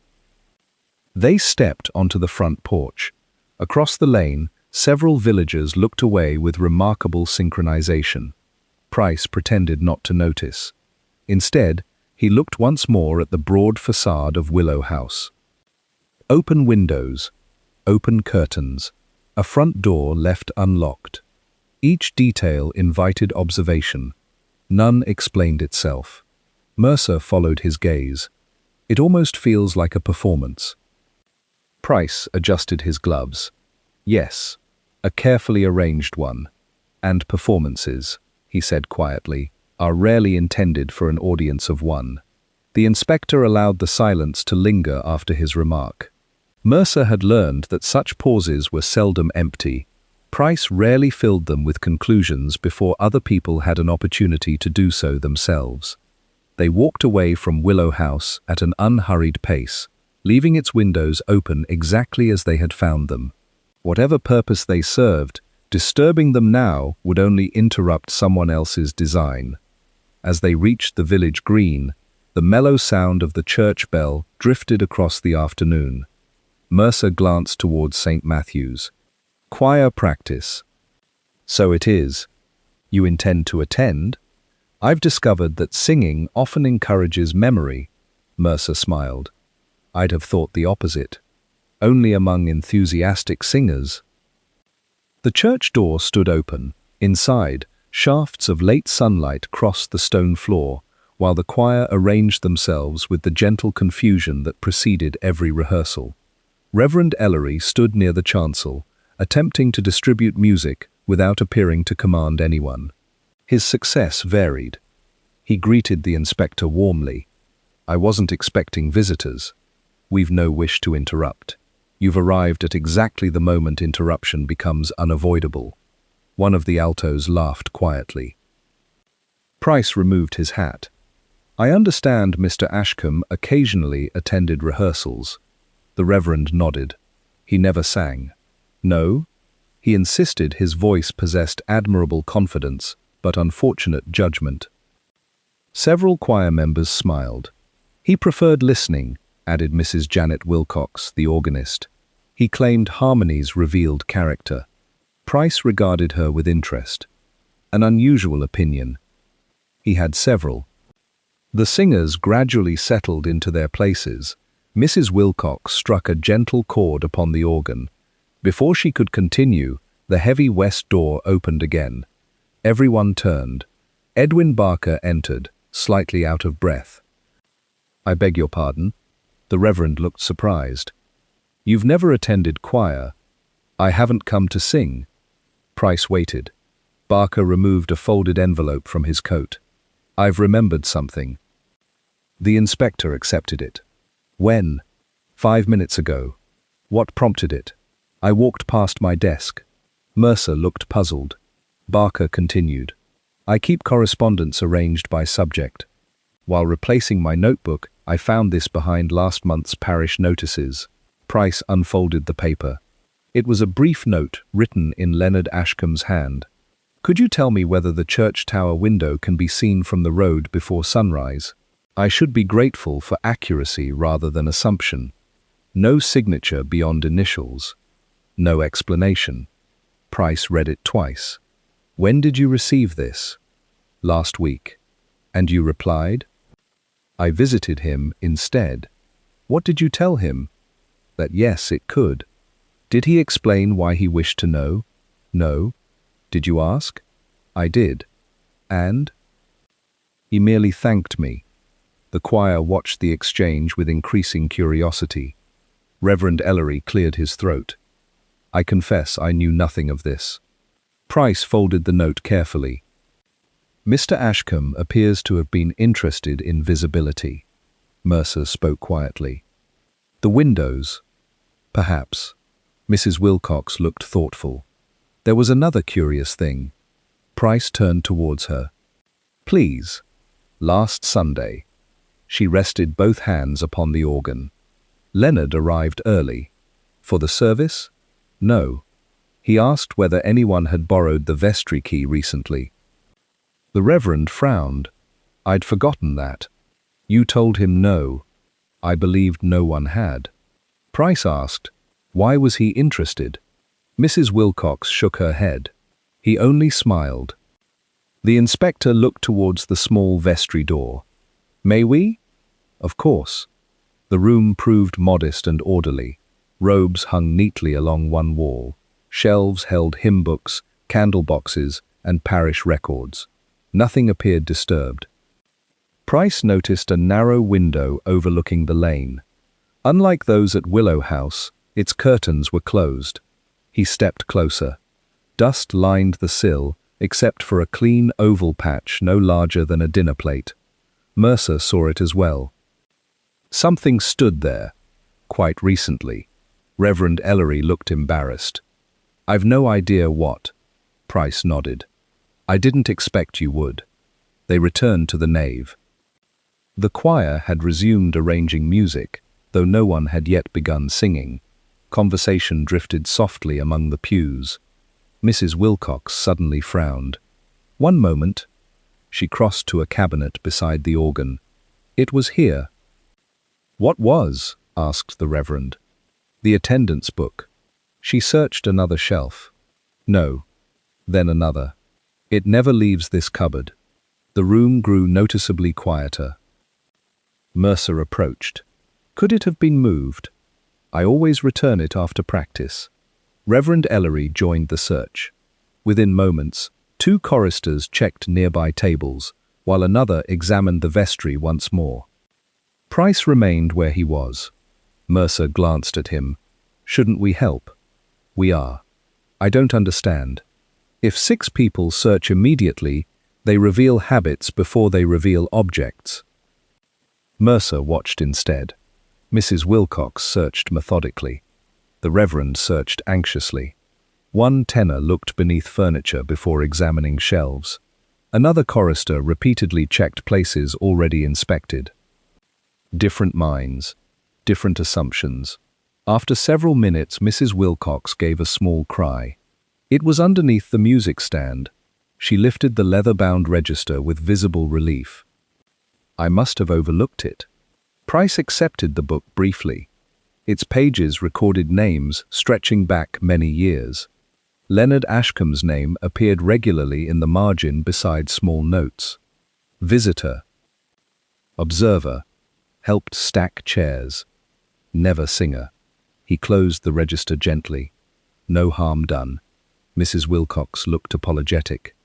They stepped onto the front porch. Across the lane, several villagers looked away with remarkable synchronization. Price pretended not to notice. Instead, he looked once more at the broad facade of Willow House. Open windows, open curtains, a front door left unlocked. Each detail invited observation. None explained itself. Mercer followed his gaze. "It almost feels like a performance." Price adjusted his gloves. "Yes, a carefully arranged one. And performances," he said quietly, "are rarely intended for an audience of one." The inspector allowed the silence to linger after his remark. Mercer had learned that such pauses were seldom empty. Price rarely filled them with conclusions before other people had an opportunity to do so themselves. They walked away from Willow House at an unhurried pace, leaving its windows open exactly as they had found them. Whatever purpose they served, disturbing them now would only interrupt someone else's design. As they reached the village green, the mellow sound of the church bell drifted across the afternoon. Mercer glanced towards St. Matthew's. "Choir practice." "So it is. You intend to attend?" "I've discovered that singing often encourages memory." Mercer smiled. "I'd have thought the opposite. Only among enthusiastic singers." The church door stood open. Inside, shafts of late sunlight crossed the stone floor, while the choir arranged themselves with the gentle confusion that preceded every rehearsal. Reverend Ellery stood near the chancel, attempting to distribute music without appearing to command anyone. His success varied. He greeted the inspector warmly. "I wasn't expecting visitors. We've no wish to interrupt. You've arrived at exactly the moment interruption becomes unavoidable." One of the altos laughed quietly. Price removed his hat. "I understand Mr. Ashcombe occasionally attended rehearsals." The Reverend nodded. "He never sang." "No?" He insisted his voice possessed admirable confidence, but unfortunate judgment. Several choir members smiled. "He preferred listening," added Mrs. Janet Wilcox, the organist. "He claimed harmonies revealed character." Price regarded her with interest. An unusual opinion. He had several. The singers gradually settled into their places. Mrs. Wilcox struck a gentle chord upon the organ. Before she could continue, the heavy west door opened again. Everyone turned. Edwin Barker entered, slightly out of breath. "I beg your pardon." The Reverend looked surprised. You've never attended choir. I haven't come to sing. Price waited. Barker removed a folded envelope from his coat. I've remembered something. The inspector accepted it. When? 5 minutes ago. What prompted it? I walked past my desk. Mercer looked puzzled. Barker continued. I keep correspondence arranged by subject. While replacing my notebook, I found this behind last month's parish notices. Price unfolded the paper. It was a brief note written in Leonard Ashcombe's hand. Could you tell me whether the church tower window can be seen from the road before sunrise? I should be grateful for accuracy rather than assumption. No signature beyond initials. No explanation. Price read it twice. When did you receive this? Last week. And you replied? I visited him instead. What did you tell him? That yes, it could. Did he explain why he wished to know? No. Did you ask? I did. And? He merely thanked me. The choir watched the exchange with increasing curiosity. Reverend Ellery cleared his throat. I confess I knew nothing of this. Price folded the note carefully. Mr. Ashcombe appears to have been interested in visibility. Mercer spoke quietly. The windows? Perhaps. Mrs. Wilcox looked thoughtful. There was another curious thing. Price turned towards her. Please. Last Sunday. She rested both hands upon the organ. Leonard arrived early. For the service? No. He asked whether anyone had borrowed the vestry key recently. The Reverend frowned. I'd forgotten that. You told him no. I believed no one had. Price asked, why was he interested? Mrs. Wilcox shook her head. He only smiled. The inspector looked towards the small vestry door. May we? Of course. The room proved modest and orderly. Robes hung neatly along one wall. Shelves held hymn books, candle boxes, and parish records. Nothing appeared disturbed. Price noticed a narrow window overlooking the lane. Unlike those at Willow House, its curtains were closed. He stepped closer. Dust lined the sill, except for a clean oval patch no larger than a dinner plate. Mercer saw it as well. Something stood there. Quite recently. Reverend Ellery looked embarrassed. I've no idea what. Price nodded. I didn't expect you would. They returned to the nave. The choir had resumed arranging music, though no one had yet begun singing. Conversation drifted softly among the pews. Mrs. Wilcox suddenly frowned. One moment. She crossed to a cabinet beside the organ. It was here. What was? Asked the Reverend. The attendance book. She searched another shelf. No. Then another. It never leaves this cupboard. The room grew noticeably quieter. Mercer approached. Could it have been moved? I always return it after practice. Reverend Ellery joined the search. Within moments, 2 choristers checked nearby tables, while another examined the vestry once more. Price remained where he was. Mercer glanced at him. Shouldn't we help? We are. I don't understand. If 6 people search immediately, they reveal habits before they reveal objects. Mercer watched instead. Mrs. Wilcox searched methodically. The Reverend searched anxiously. One tenor looked beneath furniture before examining shelves. Another chorister repeatedly checked places already inspected. Different minds, different assumptions. After several minutes, Mrs. Wilcox gave a small cry. It was underneath the music stand. She lifted the leather-bound register with visible relief. I must have overlooked it. Price accepted the book briefly. Its pages recorded names stretching back many years. Leonard Ashcombe's name appeared regularly in the margin beside small notes. Visitor. Observer. Helped stack chairs. Never singer. He closed the register gently. No harm done. Mrs. Wilcox looked apologetic.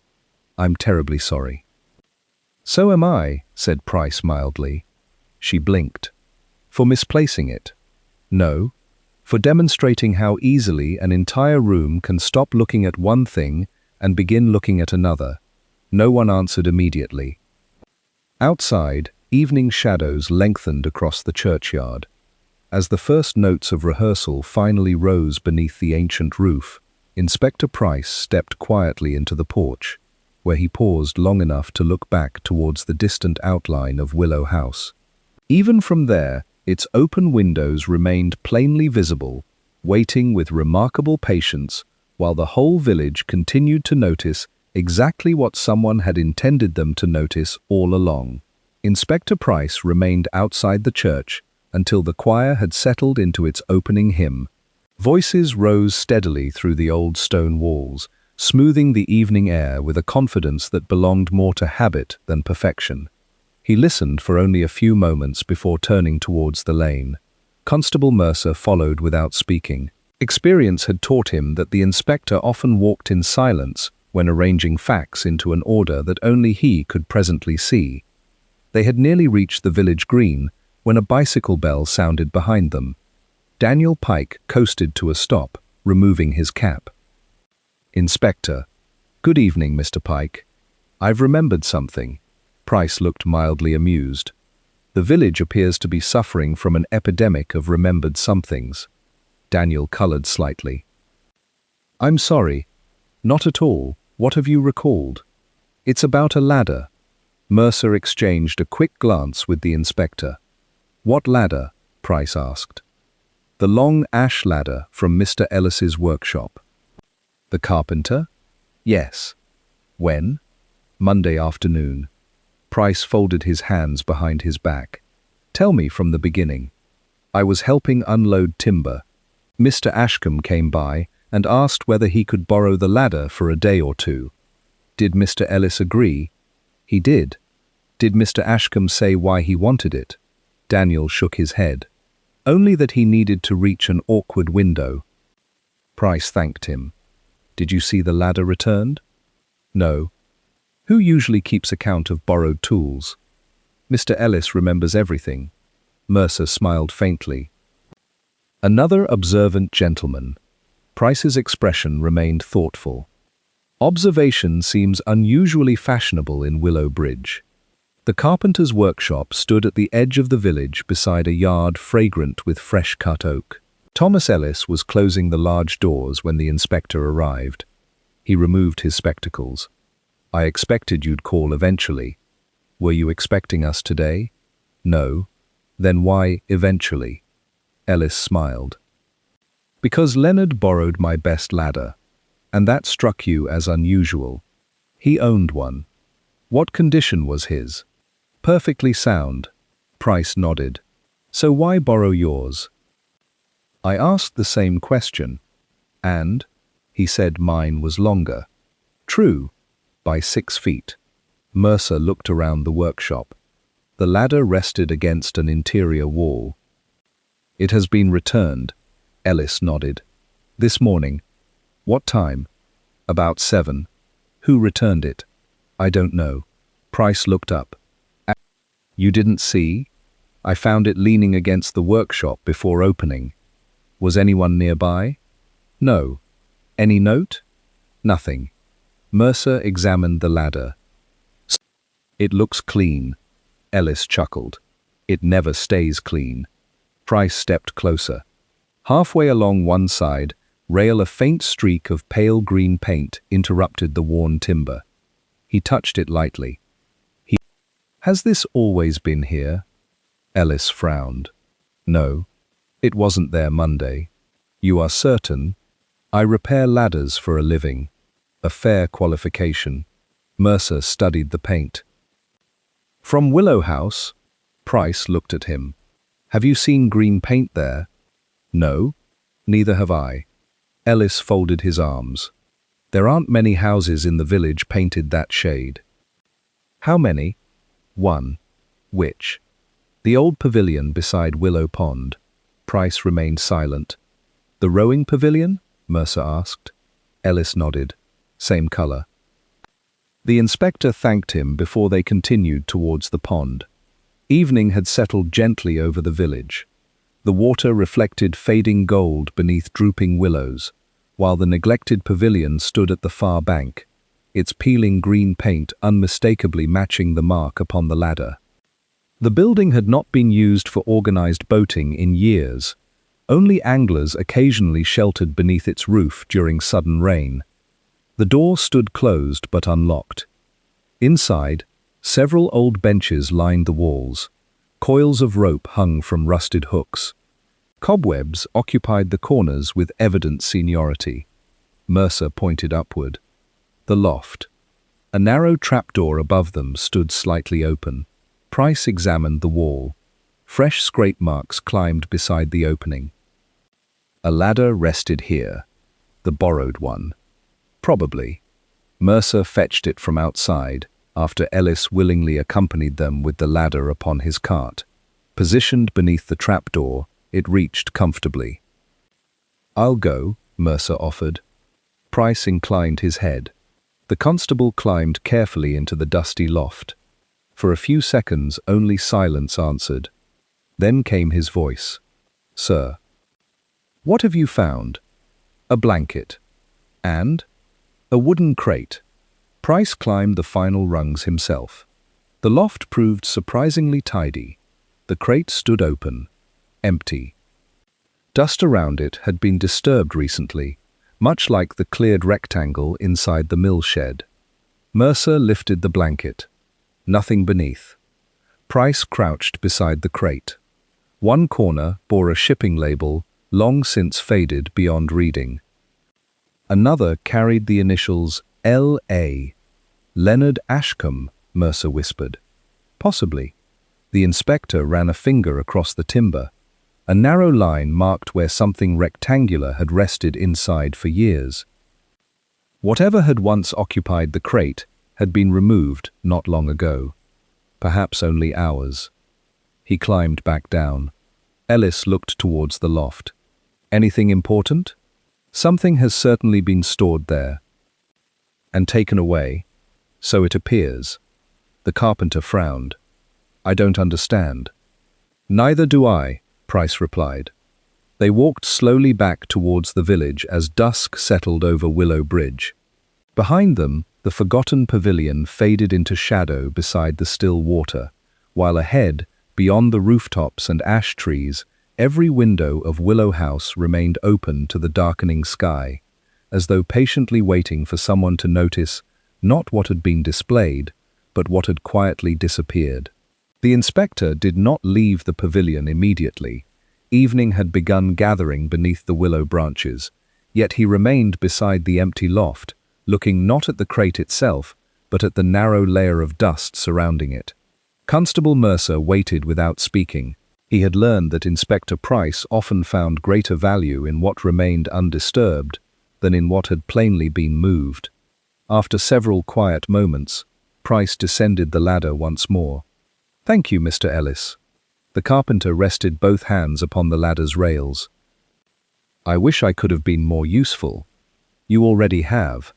I'm terribly sorry. So am I, said Price mildly. She blinked. For misplacing it? No. for demonstrating how easily an entire room can stop looking at one thing and begin looking at another. No one answered immediately. Outside, evening shadows lengthened across the churchyard. As the first notes of rehearsal finally rose beneath the ancient roof, Inspector Price stepped quietly into the porch, where he paused long enough to look back towards the distant outline of Willow House. Even from there, its open windows remained plainly visible, waiting with remarkable patience while the whole village continued to notice exactly what someone had intended them to notice all along. Inspector Price remained outside the church until the choir had settled into its opening hymn. Voices rose steadily through the old stone walls, smoothing the evening air with a confidence that belonged more to habit than perfection. He listened for only a few moments before turning towards the lane. Constable Mercer followed without speaking. Experience had taught him that the inspector often walked in silence when arranging facts into an order that only he could presently see. They had nearly reached the village green when a bicycle bell sounded behind them. Daniel Pike coasted to a stop, removing his cap. "Inspector." "Good evening, Mr. Pike. I've remembered something." Price looked mildly amused. "The village appears to be suffering from an epidemic of remembered somethings." Daniel colored slightly. "I'm sorry. Not at all. What have you recalled?" "It's about a ladder." Mercer exchanged a quick glance with the inspector. "What ladder?" Price asked. "The long ash ladder from Mr. Ellis's workshop." "The carpenter?" "Yes." "When?" "Monday afternoon." Price folded his hands behind his back. "Tell me from the beginning." "I was helping unload timber. Mr. Ashcombe came by and asked whether he could borrow the ladder for a day or two." "Did Mr. Ellis agree?" "He did." "Did Mr. Ashcombe say why he wanted it?" Daniel shook his head. "Only that he needed to reach an awkward window." Price thanked him. "Did you see the ladder returned?" "No." "Who usually keeps account of borrowed tools?" "Mr. Ellis remembers everything." Mercer smiled faintly. "Another observant gentleman." Price's expression remained thoughtful. "Observation seems unusually fashionable in Willow Bridge." The carpenter's workshop stood at the edge of the village beside a yard fragrant with fresh-cut oak. Thomas Ellis was closing the large doors when the inspector arrived. He removed his spectacles. "I expected you'd call eventually." "Were you expecting us today?" "No." "Then why eventually?" Ellis smiled. "Because Leonard borrowed my best ladder, and that struck you as unusual. He owned one." "What condition was his?" "Perfectly sound." Price nodded. "So why borrow yours?" "I asked the same question, and," he said, "mine was longer." "True, by 6 feet." Mercer looked around the workshop. The ladder rested against an interior wall. "It has been returned." Ellis nodded. "This morning." "What time?" "About 7. "Who returned it?" "I don't know." Price looked up. "You didn't see?" "I found it leaning against the workshop before opening." "Was anyone nearby?" "No." "Any note?" "Nothing." Mercer examined the ladder. "It looks clean." Ellis chuckled. "It never stays clean." Price stepped closer. Halfway along one side, rail a faint streak of pale green paint interrupted the worn timber. He touched it lightly. "Has this always been here?" Ellis frowned. "No. It wasn't there Monday." "You are certain?" "I repair ladders for a living." "A fair qualification." Mercer studied the paint. "From Willow House?" Price looked at him. "Have you seen green paint there?" "No." "Neither have I." Ellis folded his arms. "There aren't many houses in the village painted that shade." "How many?" "One." "Which?" "The old pavilion beside Willow Pond." Price remained silent. "The rowing pavilion?" Mercer asked. Ellis nodded. "Same color." The inspector thanked him before they continued towards the pond. Evening had settled gently over the village. The water reflected fading gold beneath drooping willows, while the neglected pavilion stood at the far bank, its peeling green paint unmistakably matching the mark upon the ladder. The building had not been used for organized boating in years. Only anglers occasionally sheltered beneath its roof during sudden rain. The door stood closed but unlocked. Inside, several old benches lined the walls. Coils of rope hung from rusted hooks. Cobwebs occupied the corners with evident seniority. Mercer pointed upward. The loft. A narrow trapdoor above them stood slightly open. Price examined the wall. Fresh scrape marks climbed beside the opening. A ladder rested here. The borrowed one. Probably. Mercer fetched it from outside, after Ellis willingly accompanied them with the ladder upon his cart. Positioned beneath the trapdoor, it reached comfortably. "I'll go," Mercer offered. Price inclined his head. The constable climbed carefully into the dusty loft. For a few seconds, only silence answered. Then came his voice. "Sir." "What have you found?" "A blanket." "And?" "A wooden crate." Price climbed the final rungs himself. The loft proved surprisingly tidy. The crate stood open, empty. Dust around it had been disturbed recently, much like the cleared rectangle inside the mill shed. Mercer lifted the blanket. Nothing beneath. Price crouched beside the crate. One corner bore a shipping label, long since faded beyond reading. Another carried the initials L.A. "Leonard Ashcombe," Mercer whispered. "Possibly." The inspector ran a finger across the timber. A narrow line marked where something rectangular had rested inside for years. Whatever had once occupied the crate had been removed not long ago. Perhaps only hours. He climbed back down. Ellis looked towards the loft. "Anything important?" "Something has certainly been stored there." "And taken away?" "So it appears." The carpenter frowned. "I don't understand." "Neither do I," Price replied. They walked slowly back towards the village as dusk settled over Willow Bridge. Behind them, the forgotten pavilion faded into shadow beside the still water, while ahead, beyond the rooftops and ash trees, every window of Willow House remained open to the darkening sky, as though patiently waiting for someone to notice not what had been displayed, but what had quietly disappeared. The inspector did not leave the pavilion immediately. Evening had begun gathering beneath the willow branches, yet he remained beside the empty loft, looking not at the crate itself, but at the narrow layer of dust surrounding it. Constable Mercer waited without speaking. He had learned that Inspector Price often found greater value in what remained undisturbed than in what had plainly been moved. After several quiet moments, Price descended the ladder once more. "Thank you, Mr. Ellis." The carpenter rested both hands upon the ladder's rails. "I wish I could have been more useful." "You already have.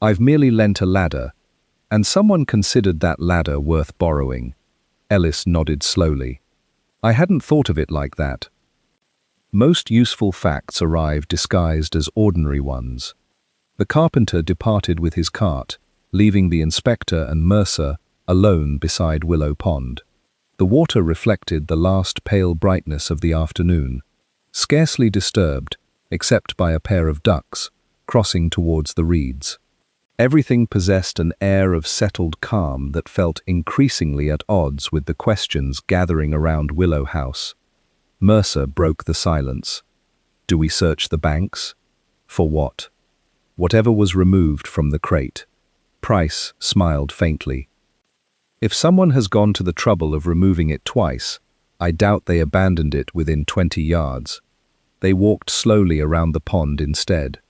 I've merely lent a ladder, and someone considered that ladder worth borrowing." Ellis nodded slowly. "I hadn't thought of it like that." Most useful facts arrive disguised as ordinary ones. The carpenter departed with his cart, leaving the inspector and Mercer alone beside Willow Pond. The water reflected the last pale brightness of the afternoon, scarcely disturbed, except by a pair of ducks crossing towards the reeds. Everything possessed an air of settled calm that felt increasingly at odds with the questions gathering around Willow House. Mercer broke the silence. "Do we search the banks?" "For what?" "Whatever was removed from the crate." Price smiled faintly. "If someone has gone to the trouble of removing it twice, I doubt they abandoned it within 20 yards. They walked slowly around the pond instead.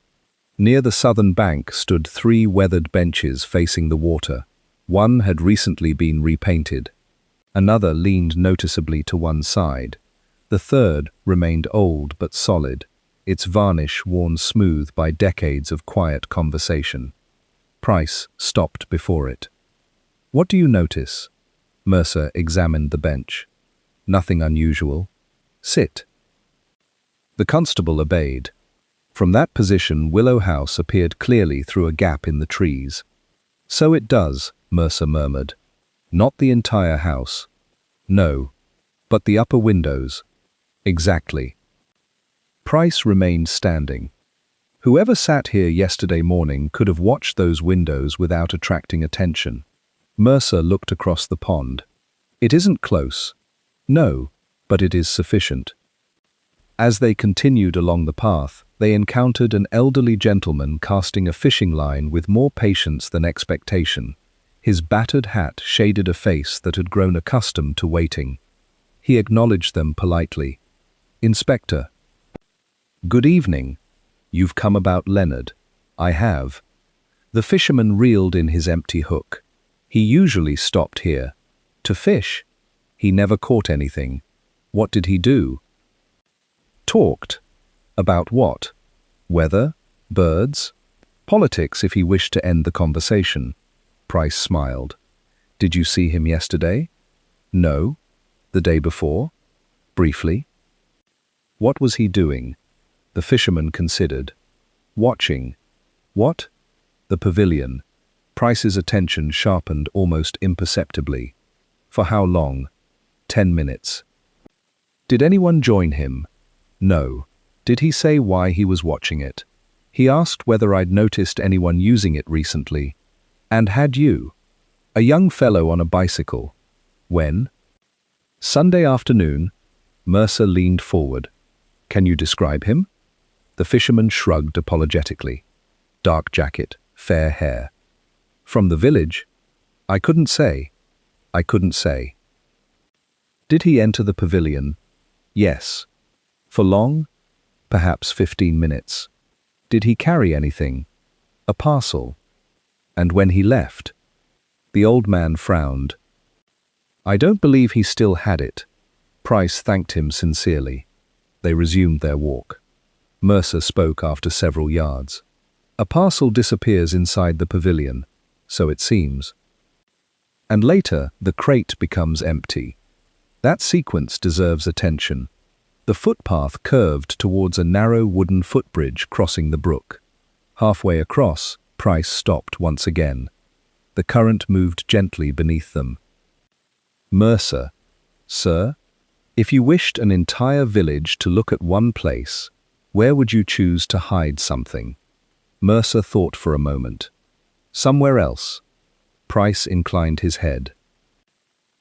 Near the southern bank stood 3 weathered benches facing the water. One had recently been repainted. Another leaned noticeably to one side. The third remained old but solid, its varnish worn smooth by decades of quiet conversation. Price stopped before it. "What do you notice?" Mercer examined the bench. "Nothing unusual." "Sit." The constable obeyed. From that position, Willow House appeared clearly through a gap in the trees. "So it does," Mercer murmured. "Not the entire house." "No. But the upper windows." "Exactly." Price remained standing. Whoever sat here yesterday morning could have watched those windows without attracting attention. Mercer looked across the pond. "It isn't close." "No, but it is sufficient." As they continued along the path, they encountered an elderly gentleman casting a fishing line with more patience than expectation. His battered hat shaded a face that had grown accustomed to waiting. He acknowledged them politely. "Inspector." "Good evening. You've come about Leonard." "I have." The fisherman reeled in his empty hook. "He usually stopped here." "To fish?" "He never caught anything." "What did he do?" "Talked." "About what?" "Weather? Birds?" "Politics, if he wished to end the conversation." Price smiled. "Did you see him yesterday?" "No." "The day before?" "Briefly." "What was he doing?" The fisherman considered. "Watching." "What?" "The pavilion." Price's attention sharpened almost imperceptibly. "For how long?" 10 minutes. "Did anyone join him?" "No." "Did he say why he was watching it?" "He asked whether I'd noticed anyone using it recently." "And had you?" "A young fellow on a bicycle." "When?" "Sunday afternoon." Mercer leaned forward. "Can you describe him?" The fisherman shrugged apologetically. "Dark jacket, fair hair." "From the village?" "I couldn't say." "I couldn't say." "Did he enter the pavilion?" "Yes." "For long?" "Perhaps 15 minutes." "Did he carry anything?" "A parcel." "And when he left?" The old man frowned. "I don't believe he still had it." Price thanked him sincerely. They resumed their walk. Mercer spoke after several yards. "A parcel disappears inside the pavilion, so it seems. And later, the crate becomes empty. That sequence deserves attention." The footpath curved towards a narrow wooden footbridge crossing the brook. Halfway across, Price stopped once again. The current moved gently beneath them. "Mercer." "Sir?" "If you wished an entire village to look at one place, where would you choose to hide something?" Mercer thought for a moment. "Somewhere else." Price inclined his head.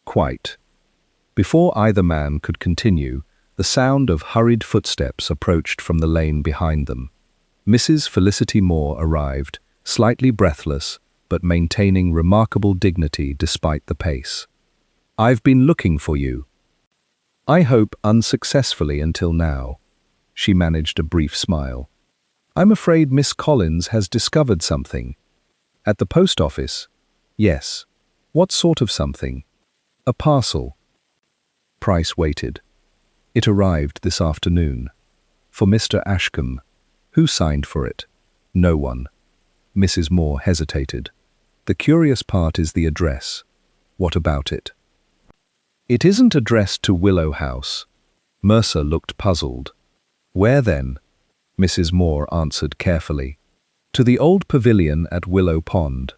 "Quite." Before either man could continue, the sound of hurried footsteps approached from the lane behind them. Mrs. Felicity Moore arrived, slightly breathless, but maintaining remarkable dignity despite the pace. "I've been looking for you." "I hope unsuccessfully until now." She managed a brief smile. "I'm afraid Miss Collins has discovered something." "At the post office?" "Yes." "What sort of something?" "A parcel." Price waited. "It arrived this afternoon." "For Mr. Ashcombe." "Who signed for it?" "No one." Mrs. Moore hesitated. "The curious part is the address." "What about it?" "It isn't addressed to Willow House." Mercer looked puzzled. "Where then?" Mrs. Moore answered carefully. "To the old pavilion at Willow Pond."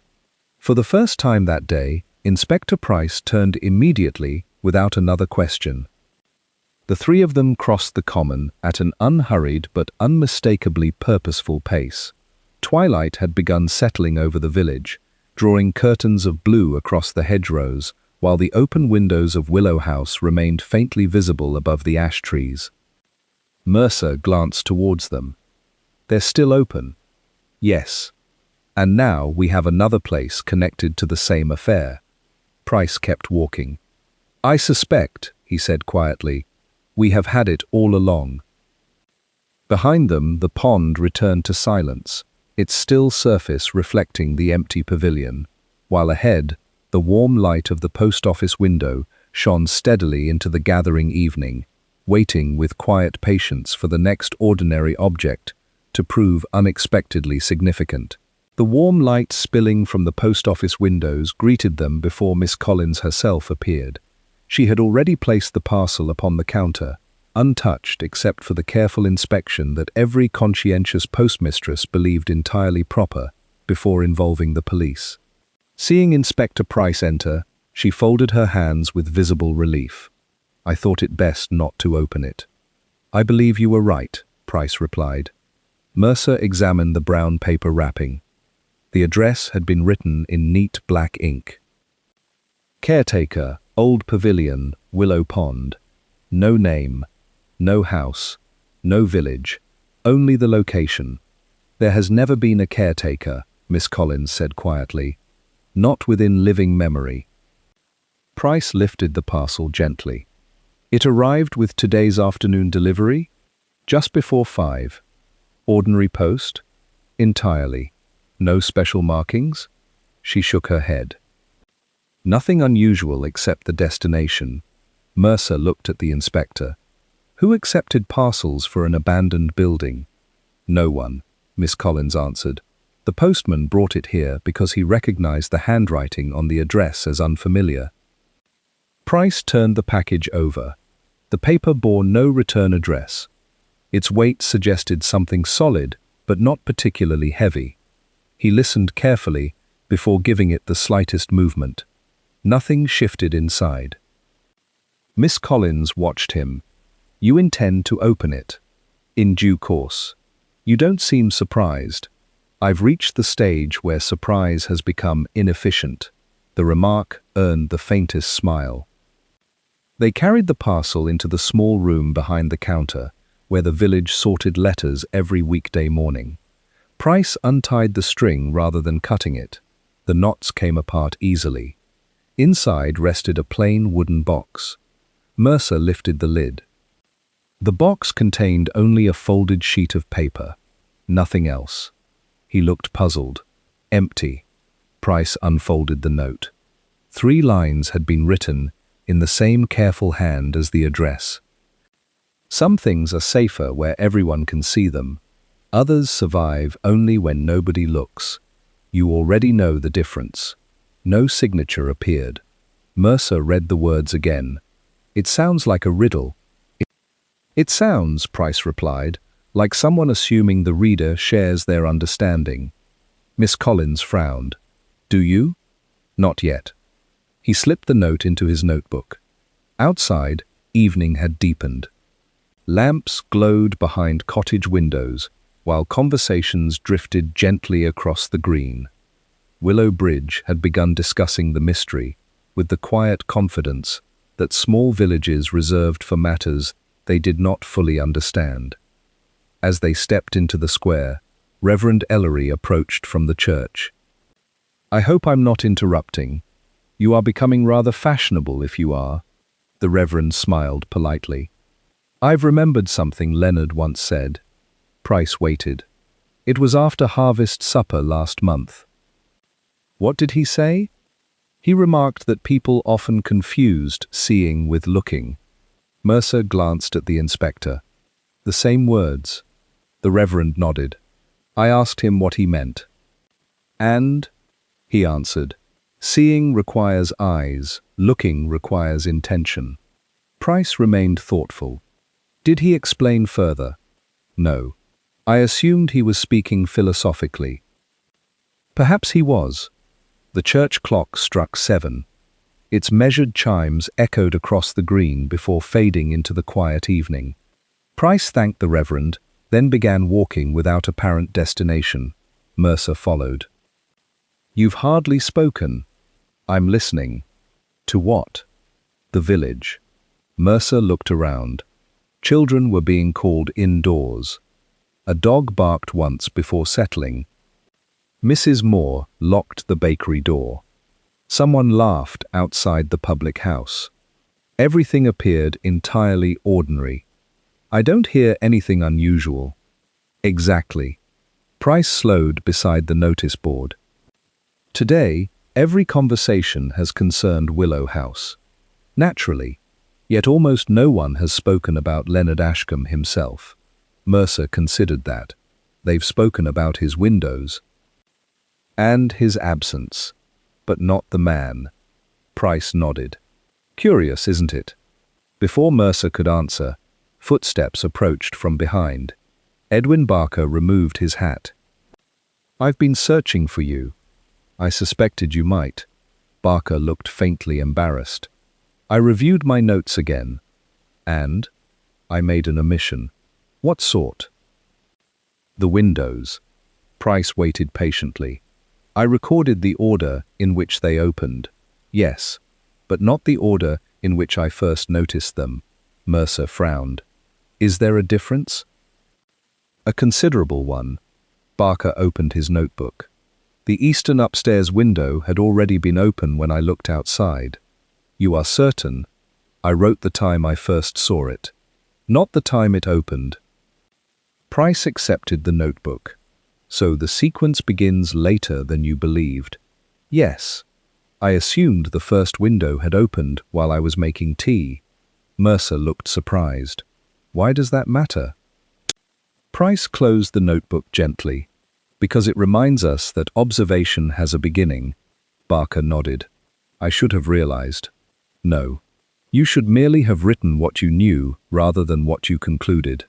For the first time that day, Inspector Price turned immediately without another question. The three of them crossed the common at an unhurried but unmistakably purposeful pace. Twilight had begun settling over the village, drawing curtains of blue across the hedgerows, while the open windows of Willow House remained faintly visible above the ash trees. Mercer glanced towards them. "They're still open." "Yes. And now we have another place connected to the same affair." Price kept walking. "I suspect," he said quietly, "we have had it all along." Behind them, the pond returned to silence, its still surface reflecting the empty pavilion, while ahead, the warm light of the post office window shone steadily into the gathering evening, waiting with quiet patience for the next ordinary object to prove unexpectedly significant. The warm light spilling from the post office windows greeted them before Miss Collins herself appeared. She had already placed the parcel upon the counter, untouched except for the careful inspection that every conscientious postmistress believed entirely proper before involving the police. Seeing Inspector Price enter, she folded her hands with visible relief. "I thought it best not to open it." "I believe you were right," Price replied. Mercer examined the brown paper wrapping. The address had been written in neat black ink. "Caretaker, Old Pavilion, Willow Pond. No name, no house, no village, only the location. There has never been a caretaker," Miss Collins said quietly. "Not within living memory." Price lifted the parcel gently. "It arrived with today's afternoon delivery? Just before 5. Ordinary post? Entirely. No special markings?" She shook her head. "Nothing unusual except the destination." Mercer looked at the inspector. "Who accepted parcels for an abandoned building?" "No one," Miss Collins answered. "The postman brought it here because he recognized the handwriting on the address as unfamiliar." Price turned the package over. The paper bore no return address. Its weight suggested something solid, but not particularly heavy. He listened carefully before giving it the slightest movement. Nothing shifted inside. Miss Collins watched him. "You intend to open it?" "In due course. You don't seem surprised." "I've reached the stage where surprise has become inefficient." The remark earned the faintest smile. They carried the parcel into the small room behind the counter, where the village sorted letters every weekday morning. Price untied the string rather than cutting it. The knots came apart easily. Inside rested a plain wooden box. Mercer lifted the lid. The box contained only a folded sheet of paper. Nothing else. He looked puzzled. Empty. Price unfolded the note. 3 lines had been written in the same careful hand as the address. "Some things are safer where everyone can see them. Others survive only when nobody looks. You already know the difference." No signature appeared. Mercer read the words again. "It sounds like a riddle." "It sounds," Price replied, "like someone assuming the reader shares their understanding." Miss Collins frowned. "Do you?" "Not yet." He slipped the note into his notebook. Outside, evening had deepened. Lamps glowed behind cottage windows, while conversations drifted gently across the green. Willow Bridge had begun discussing the mystery, with the quiet confidence that small villages reserved for matters they did not fully understand. As they stepped into the square, Reverend Ellery approached from the church. "I hope I'm not interrupting. You are becoming rather fashionable if you are." The Reverend smiled politely. "I've remembered something Leonard once said." Price waited. "It was after harvest supper last month." "What did he say?" "He remarked that people often confused seeing with looking." Mercer glanced at the inspector. "The same words." The Reverend nodded. "I asked him what he meant." "And?" he answered. "Seeing requires eyes, looking requires intention." Price remained thoughtful. "Did he explain further?" "No. I assumed he was speaking philosophically." Perhaps he was. The church clock struck 7. Its measured chimes echoed across the green before fading into the quiet evening. Price thanked the Reverend, then began walking without apparent destination. Mercer followed. "You've hardly spoken." "I'm listening." "To what?" "The village." Mercer looked around. Children were being called indoors. A dog barked once before settling. Mrs. Moore locked the bakery door. Someone laughed outside the public house. Everything appeared entirely ordinary. "I don't hear anything unusual." "Exactly." Price slowed beside the notice board. "Today, every conversation has concerned Willow House. Naturally, yet almost no one has spoken about Leonard Ashcombe himself." Mercer considered that. "They've spoken about his windows and his absence, but not the man." Price nodded. "Curious, isn't it?" Before Mercer could answer, Footsteps approached from behind. Edwin Barker removed his hat. "I've been searching for you. I suspected you might." Barker looked faintly embarrassed. "I reviewed my notes again. And I made an omission." "What sort?" "The windows." Price waited patiently. "I recorded the order in which they opened." "Yes, but not the order in which I first noticed them." Mercer frowned. "Is there a difference?" "A considerable one." Barker opened his notebook. "The eastern upstairs window had already been open when I looked outside." "You are certain?" "I wrote the time I first saw it, not the time it opened." Price accepted the notebook. "So the sequence begins later than you believed." "Yes. I assumed the first window had opened while I was making tea." Mercer looked surprised. "Why does that matter?" Price closed the notebook gently. "Because it reminds us that observation has a beginning." Barker nodded. "I should have realized." "No. You should merely have written what you knew rather than what you concluded."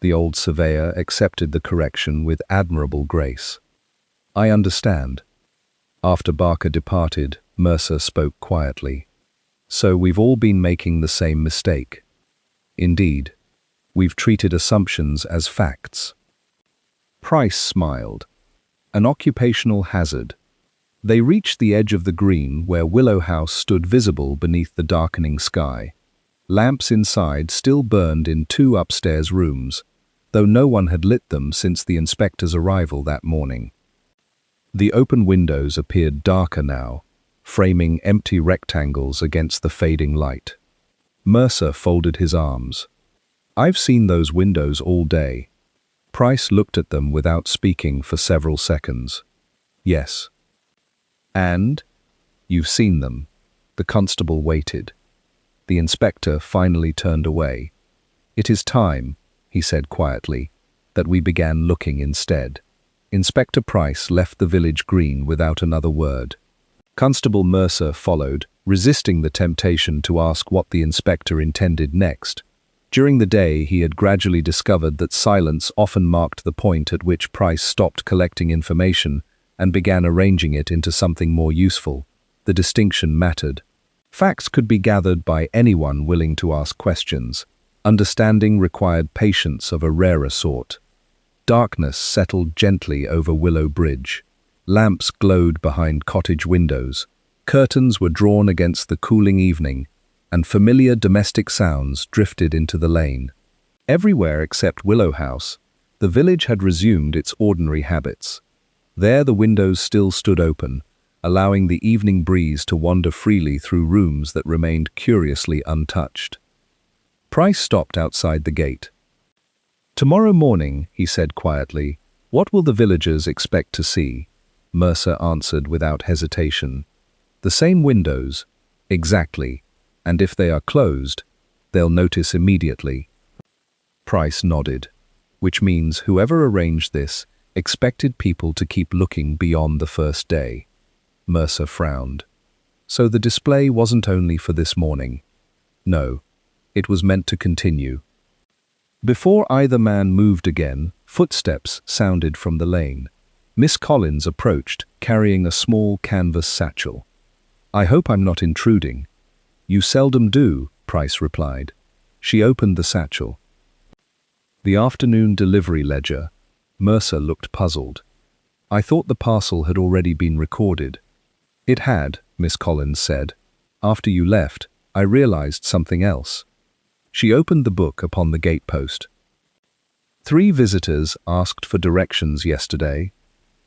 The old surveyor accepted the correction with admirable grace. "I understand." After Barker departed, Mercer spoke quietly. "So we've all been making the same mistake." "Indeed. We've treated assumptions as facts." Price smiled. "An occupational hazard." They reached the edge of the green where Willow House stood visible beneath the darkening sky. Lamps inside still burned in 2 upstairs rooms, though no one had lit them since the inspector's arrival that morning. The open windows appeared darker now, framing empty rectangles against the fading light. Mercer folded his arms. "I've seen those windows all day." Price looked at them without speaking for several seconds. "Yes." "And?" "You've seen them." The constable waited. The inspector finally turned away. "It is time," he said quietly, "that we began looking instead." Inspector Price left the village green without another word. Constable Mercer followed, resisting the temptation to ask what the inspector intended next. During the day, he had gradually discovered that silence often marked the point at which Price stopped collecting information and began arranging it into something more useful. The distinction mattered. Facts could be gathered by anyone willing to ask questions. Understanding required patience of a rarer sort. Darkness settled gently over Willow Bridge. Lamps glowed behind cottage windows. Curtains were drawn against the cooling evening, and familiar domestic sounds drifted into the lane. Everywhere except Willow House, the village had resumed its ordinary habits. There the windows still stood open, allowing the evening breeze to wander freely through rooms that remained curiously untouched. Price stopped outside the gate. "Tomorrow morning," he said quietly, "what will the villagers expect to see?" Mercer answered without hesitation. "The same windows." "Exactly. And if they are closed, they'll notice immediately." Price nodded, which means whoever arranged this expected people to keep looking beyond the first day. Mercer frowned. "So the display wasn't only for this morning." "No, it was meant to continue." Before either man moved again, footsteps sounded from the lane. Miss Collins approached, carrying a small canvas satchel. "I hope I'm not intruding." "You seldom do," Price replied. She opened the satchel. "The afternoon delivery ledger." Mercer looked puzzled. "I thought the parcel had already been recorded." "It had," Miss Collins said. "After you left, I realized something else." She opened the book upon the gatepost. 3 visitors asked for directions yesterday."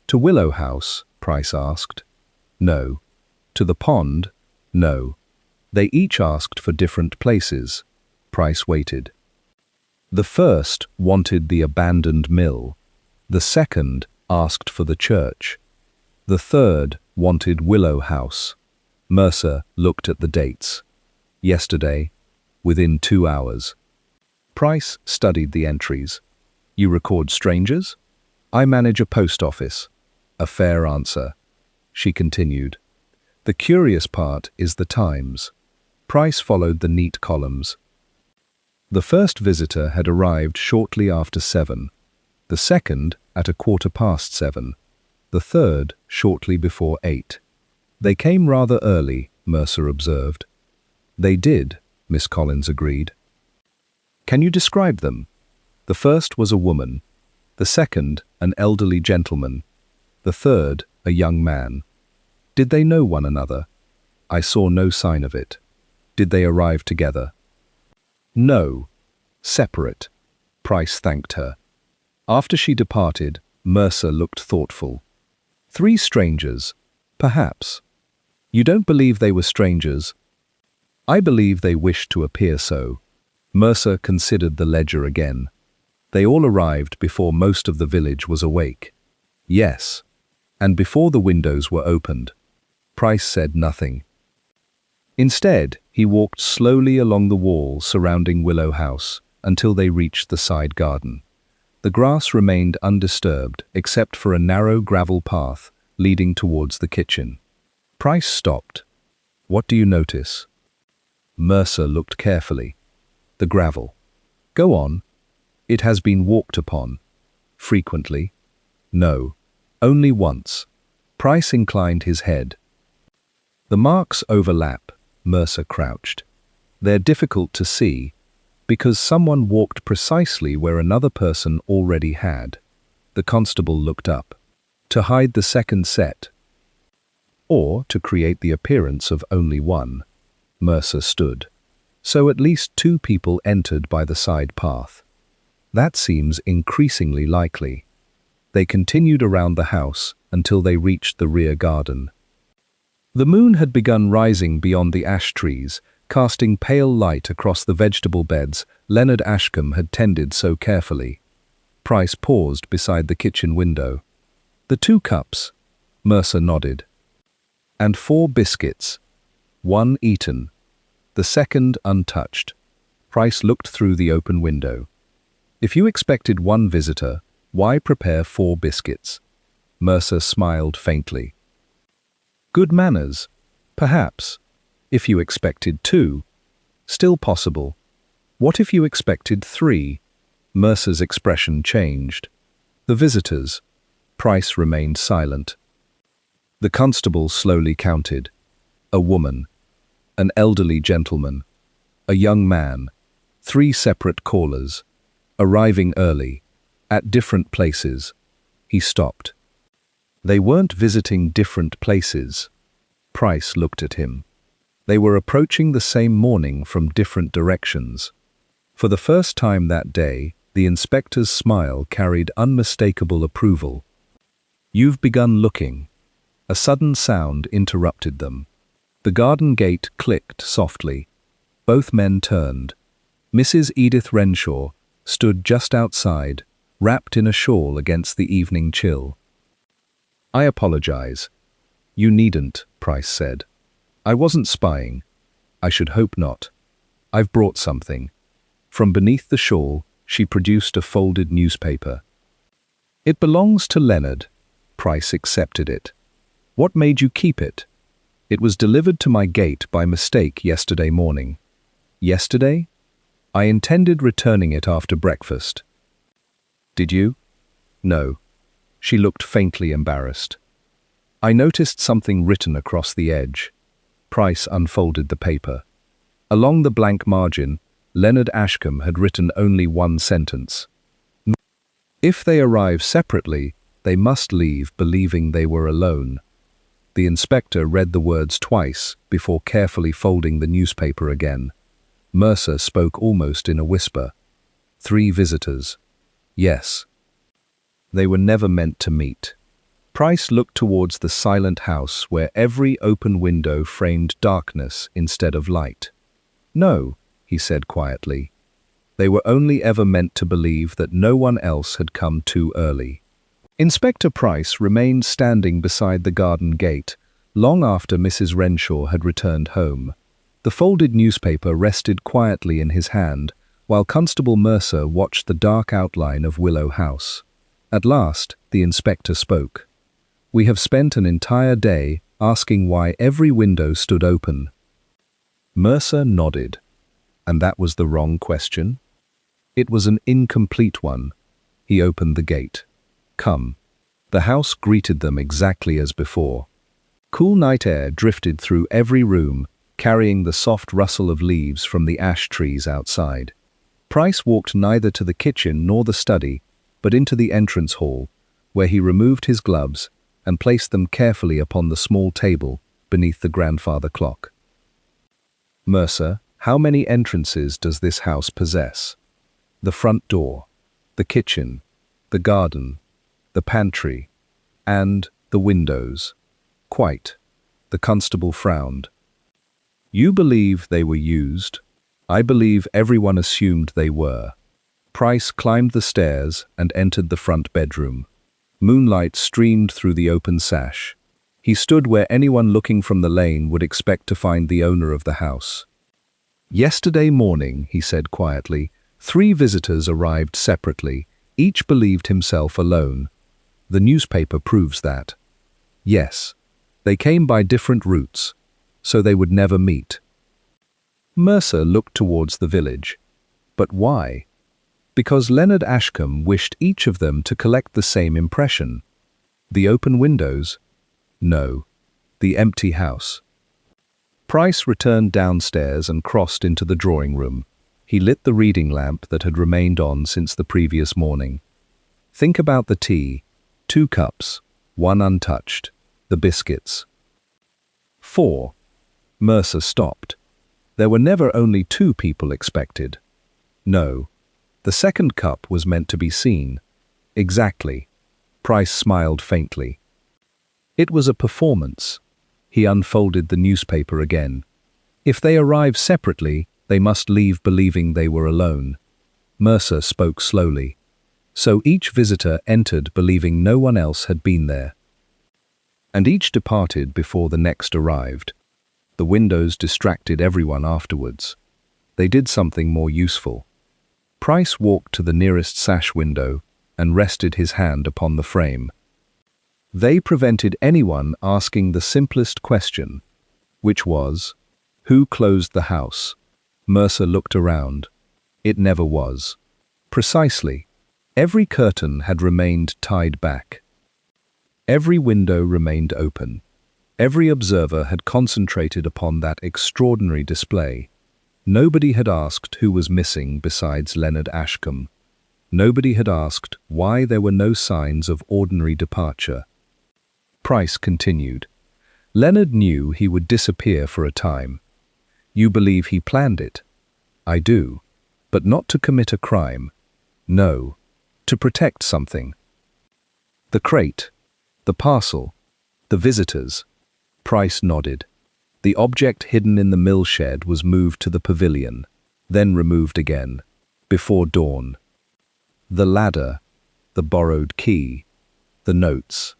"To Willow House?" Price asked. "No." "To the pond?" "No." "They each asked for different places." Price waited. "The first wanted the abandoned mill. The second asked for the church. The third wanted Willow House." Mercer looked at the dates. "Yesterday, within 2 hours." Price studied the entries. "You record strangers?" "I manage a post office." "A fair answer." She continued. "The curious part is the times." Price followed the neat columns. The first visitor had arrived shortly after 7, the second at 7:15, the third shortly before 8. They came rather early, Mercer observed. They did, Miss Collins agreed. Can you describe them? The first was a woman, the second an elderly gentleman, the third a young man. Did they know one another? I saw no sign of it. Did they arrive together? No. Separate. Price thanked her. After she departed, Mercer looked thoughtful. 3 strangers, perhaps. You don't believe they were strangers? I believe they wished to appear so. Mercer considered the ledger again. They all arrived before most of the village was awake. Yes. And before the windows were opened. Price said nothing. Instead, he walked slowly along the wall surrounding Willow House until they reached the side garden. The grass remained undisturbed except for a narrow gravel path leading towards the kitchen. Price stopped. What do you notice? Mercer looked carefully. The gravel. Go on. It has been walked upon. Frequently? No. Only once. Price inclined his head. The marks overlap, Mercer crouched. They're difficult to see, because someone walked precisely where another person already had. The constable looked up. To hide the second set. Or to create the appearance of only one. Mercer stood. So at least 2 people entered by the side path. That seems increasingly likely. They continued around the house until they reached the rear garden. The moon had begun rising beyond the ash trees, casting pale light across the vegetable beds Leonard Ashcombe had tended so carefully. Price paused beside the kitchen window. The 2 cups, Mercer nodded. And 4 biscuits, 1 eaten, the second untouched. Price looked through the open window. If you expected 1 visitor, why prepare 4 biscuits? Mercer smiled faintly. Good manners, perhaps. If you expected 2, still possible. What if you expected 3? Mercer's expression changed. The visitors. Price remained silent. The constable slowly counted. A woman, an elderly gentleman, a young man, 3 separate callers, arriving early, at different places. He stopped. They weren't visiting different places. Price looked at him. They were approaching the same morning from different directions. For the first time that day, the inspector's smile carried unmistakable approval. You've begun looking. A sudden sound interrupted them. The garden gate clicked softly. Both men turned. Mrs. Edith Renshaw stood just outside, wrapped in a shawl against the evening chill. I apologize. You needn't, Price said. I wasn't spying. I should hope not. I've brought something. From beneath the shawl, she produced a folded newspaper. It belongs to Leonard. Price accepted it. What made you keep it? It was delivered to my gate by mistake yesterday morning. Yesterday? I intended returning it after breakfast. Did you? No. She looked faintly embarrassed. I noticed something written across the edge. Price unfolded the paper. Along the blank margin, Leonard Ashcombe had written only 1 sentence. If they arrive separately, they must leave believing they were alone. The inspector read the words twice before carefully folding the newspaper again. Mercer spoke almost in a whisper. 3 visitors. Yes. They were never meant to meet. Price looked towards the silent house where every open window framed darkness instead of light. No, he said quietly. They were only ever meant to believe that no one else had come too early. Inspector Price remained standing beside the garden gate long after Mrs. Renshaw had returned home. The folded newspaper rested quietly in his hand, while Constable Mercer watched the dark outline of Willow House. At last, the inspector spoke. We have spent an entire day asking why every window stood open. Mercer nodded. And that was the wrong question? It was an incomplete one. He opened the gate. Come. The house greeted them exactly as before. Cool night air drifted through every room, carrying the soft rustle of leaves from the ash trees outside. Price walked neither to the kitchen nor the study, but into the entrance hall, where he removed his gloves and placed them carefully upon the small table beneath the grandfather clock. Mercer, how many entrances does this house possess? The front door, the kitchen, the garden, the pantry, and the windows. Quite. The constable frowned. You believe they were used? I believe everyone assumed they were. Price climbed the stairs and entered the front bedroom. Moonlight streamed through the open sash. He stood where anyone looking from the lane would expect to find the owner of the house. Yesterday morning, he said quietly, 3 visitors arrived separately. Each believed himself alone. The newspaper proves that. Yes, they came by different routes, so they would never meet. Mercer looked towards the village. But why? Because Leonard Ashcombe wished each of them to collect the same impression. The open windows? No. The empty house. Price returned downstairs and crossed into the drawing room. He lit the reading lamp that had remained on since the previous morning. Think about the tea. 2 cups, 1 untouched. The biscuits. 4. Mercer stopped. There were never only 2 people expected. No. The second cup was meant to be seen. Exactly. Price smiled faintly. It was a performance. He unfolded the newspaper again. If they arrive separately, they must leave believing they were alone. Mercer spoke slowly. So each visitor entered believing no one else had been there. And each departed before the next arrived. The windows distracted everyone afterwards. They did something more useful. Price walked to the nearest sash window and rested his hand upon the frame. They prevented anyone asking the simplest question, which was, who closed the house? Mercer looked around. It never was. Precisely. Every curtain had remained tied back. Every window remained open. Every observer had concentrated upon that extraordinary display. Nobody had asked who was missing besides Leonard Ashcombe. Nobody had asked why there were no signs of ordinary departure. Price continued. Leonard knew he would disappear for a time. You believe he planned it? I do. But not to commit a crime. No. To protect something. The crate. The parcel. The visitors. Price nodded. The object hidden in the mill shed was moved to the pavilion, then removed again, before dawn. The ladder, the borrowed key, the notes.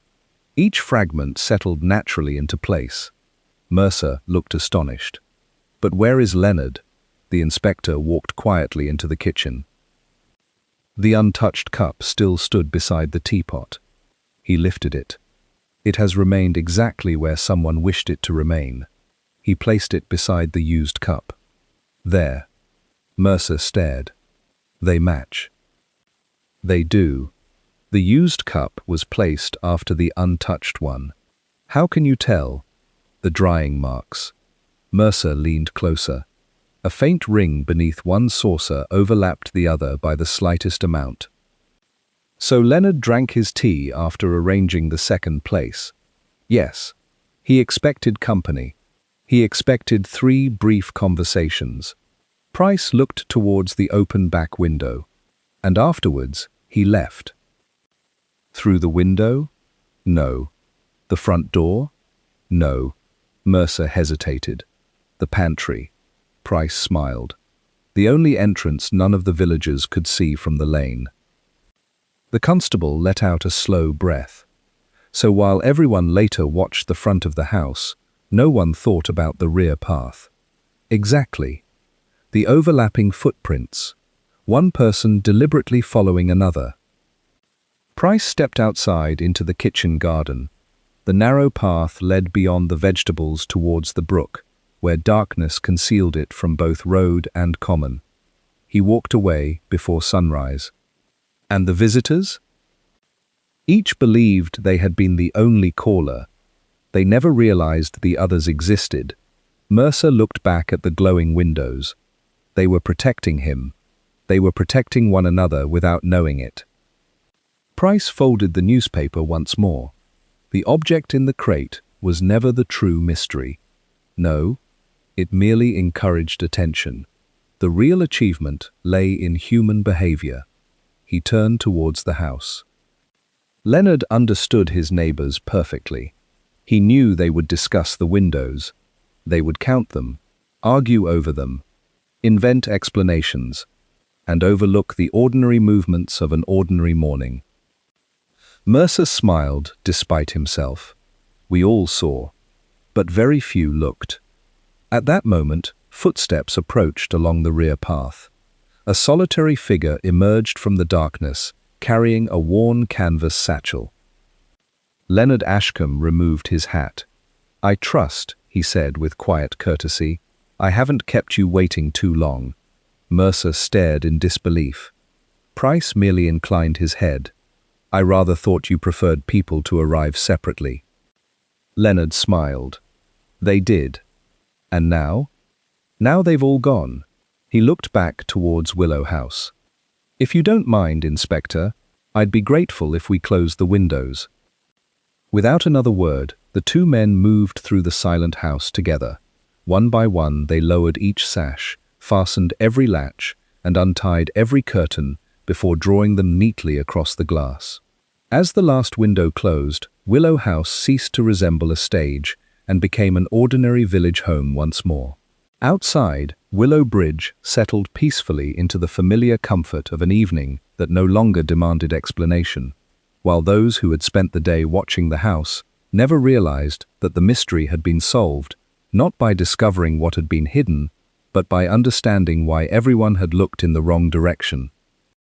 Each fragment settled naturally into place. Mercer looked astonished. But where is Leonard? The inspector walked quietly into the kitchen. The untouched cup still stood beside the teapot. He lifted it. It has remained exactly where someone wished it to remain. He placed it beside the used cup. There. Mercer stared. They match. They do. The used cup was placed after the untouched one. How can you tell? The drying marks. Mercer leaned closer. A faint ring beneath one saucer overlapped the other by the slightest amount. So Leonard drank his tea after arranging the second place. Yes. He expected company. He expected 3 brief conversations. Price looked towards the open back window. And afterwards, he left. Through the window? No. The front door? No. Mercer hesitated. The pantry. Price smiled. The only entrance none of the villagers could see from the lane. The constable let out a slow breath. So while everyone later watched the front of the house, no one thought about the rear path. Exactly. The overlapping footprints. One person deliberately following another. Price stepped outside into the kitchen garden. The narrow path led beyond the vegetables towards the brook. where darkness concealed it from both road and common. He walked away before sunrise. And the visitors? Each believed they had been the only caller. They never realized the others existed. Mercer looked back at the glowing windows. They were protecting him. They were protecting one another without knowing it. Price folded the newspaper once more. The object in the crate was never the true mystery. No, it merely encouraged attention. The real achievement lay in human behavior. He turned towards the house. Leonard understood his neighbors perfectly. He knew they would discuss the windows. They would count them, argue over them, invent explanations, and overlook the ordinary movements of an ordinary morning. Mercer smiled despite himself. We all saw, but very few looked. At that moment, footsteps approached along the rear path. A solitary figure emerged from the darkness, carrying a worn canvas satchel. Leonard Ashcombe removed his hat. "I trust," he said with quiet courtesy, "I haven't kept you waiting too long." Mercer stared in disbelief. Price merely inclined his head. "I rather thought you preferred people to arrive separately." Leonard smiled. "They did. And now? Now they've all gone." He looked back towards Willow House. "If you don't mind, Inspector, I'd be grateful if we closed the windows." Without another word, the two men moved through the silent house together. One by one, they lowered each sash, fastened every latch, and untied every curtain before drawing them neatly across the glass. As the last window closed, Willow House ceased to resemble a stage and became an ordinary village home once more. Outside, Willow Bridge settled peacefully into the familiar comfort of an evening that no longer demanded explanation, while those who had spent the day watching the house never realized that the mystery had been solved, not by discovering what had been hidden, but by understanding why everyone had looked in the wrong direction.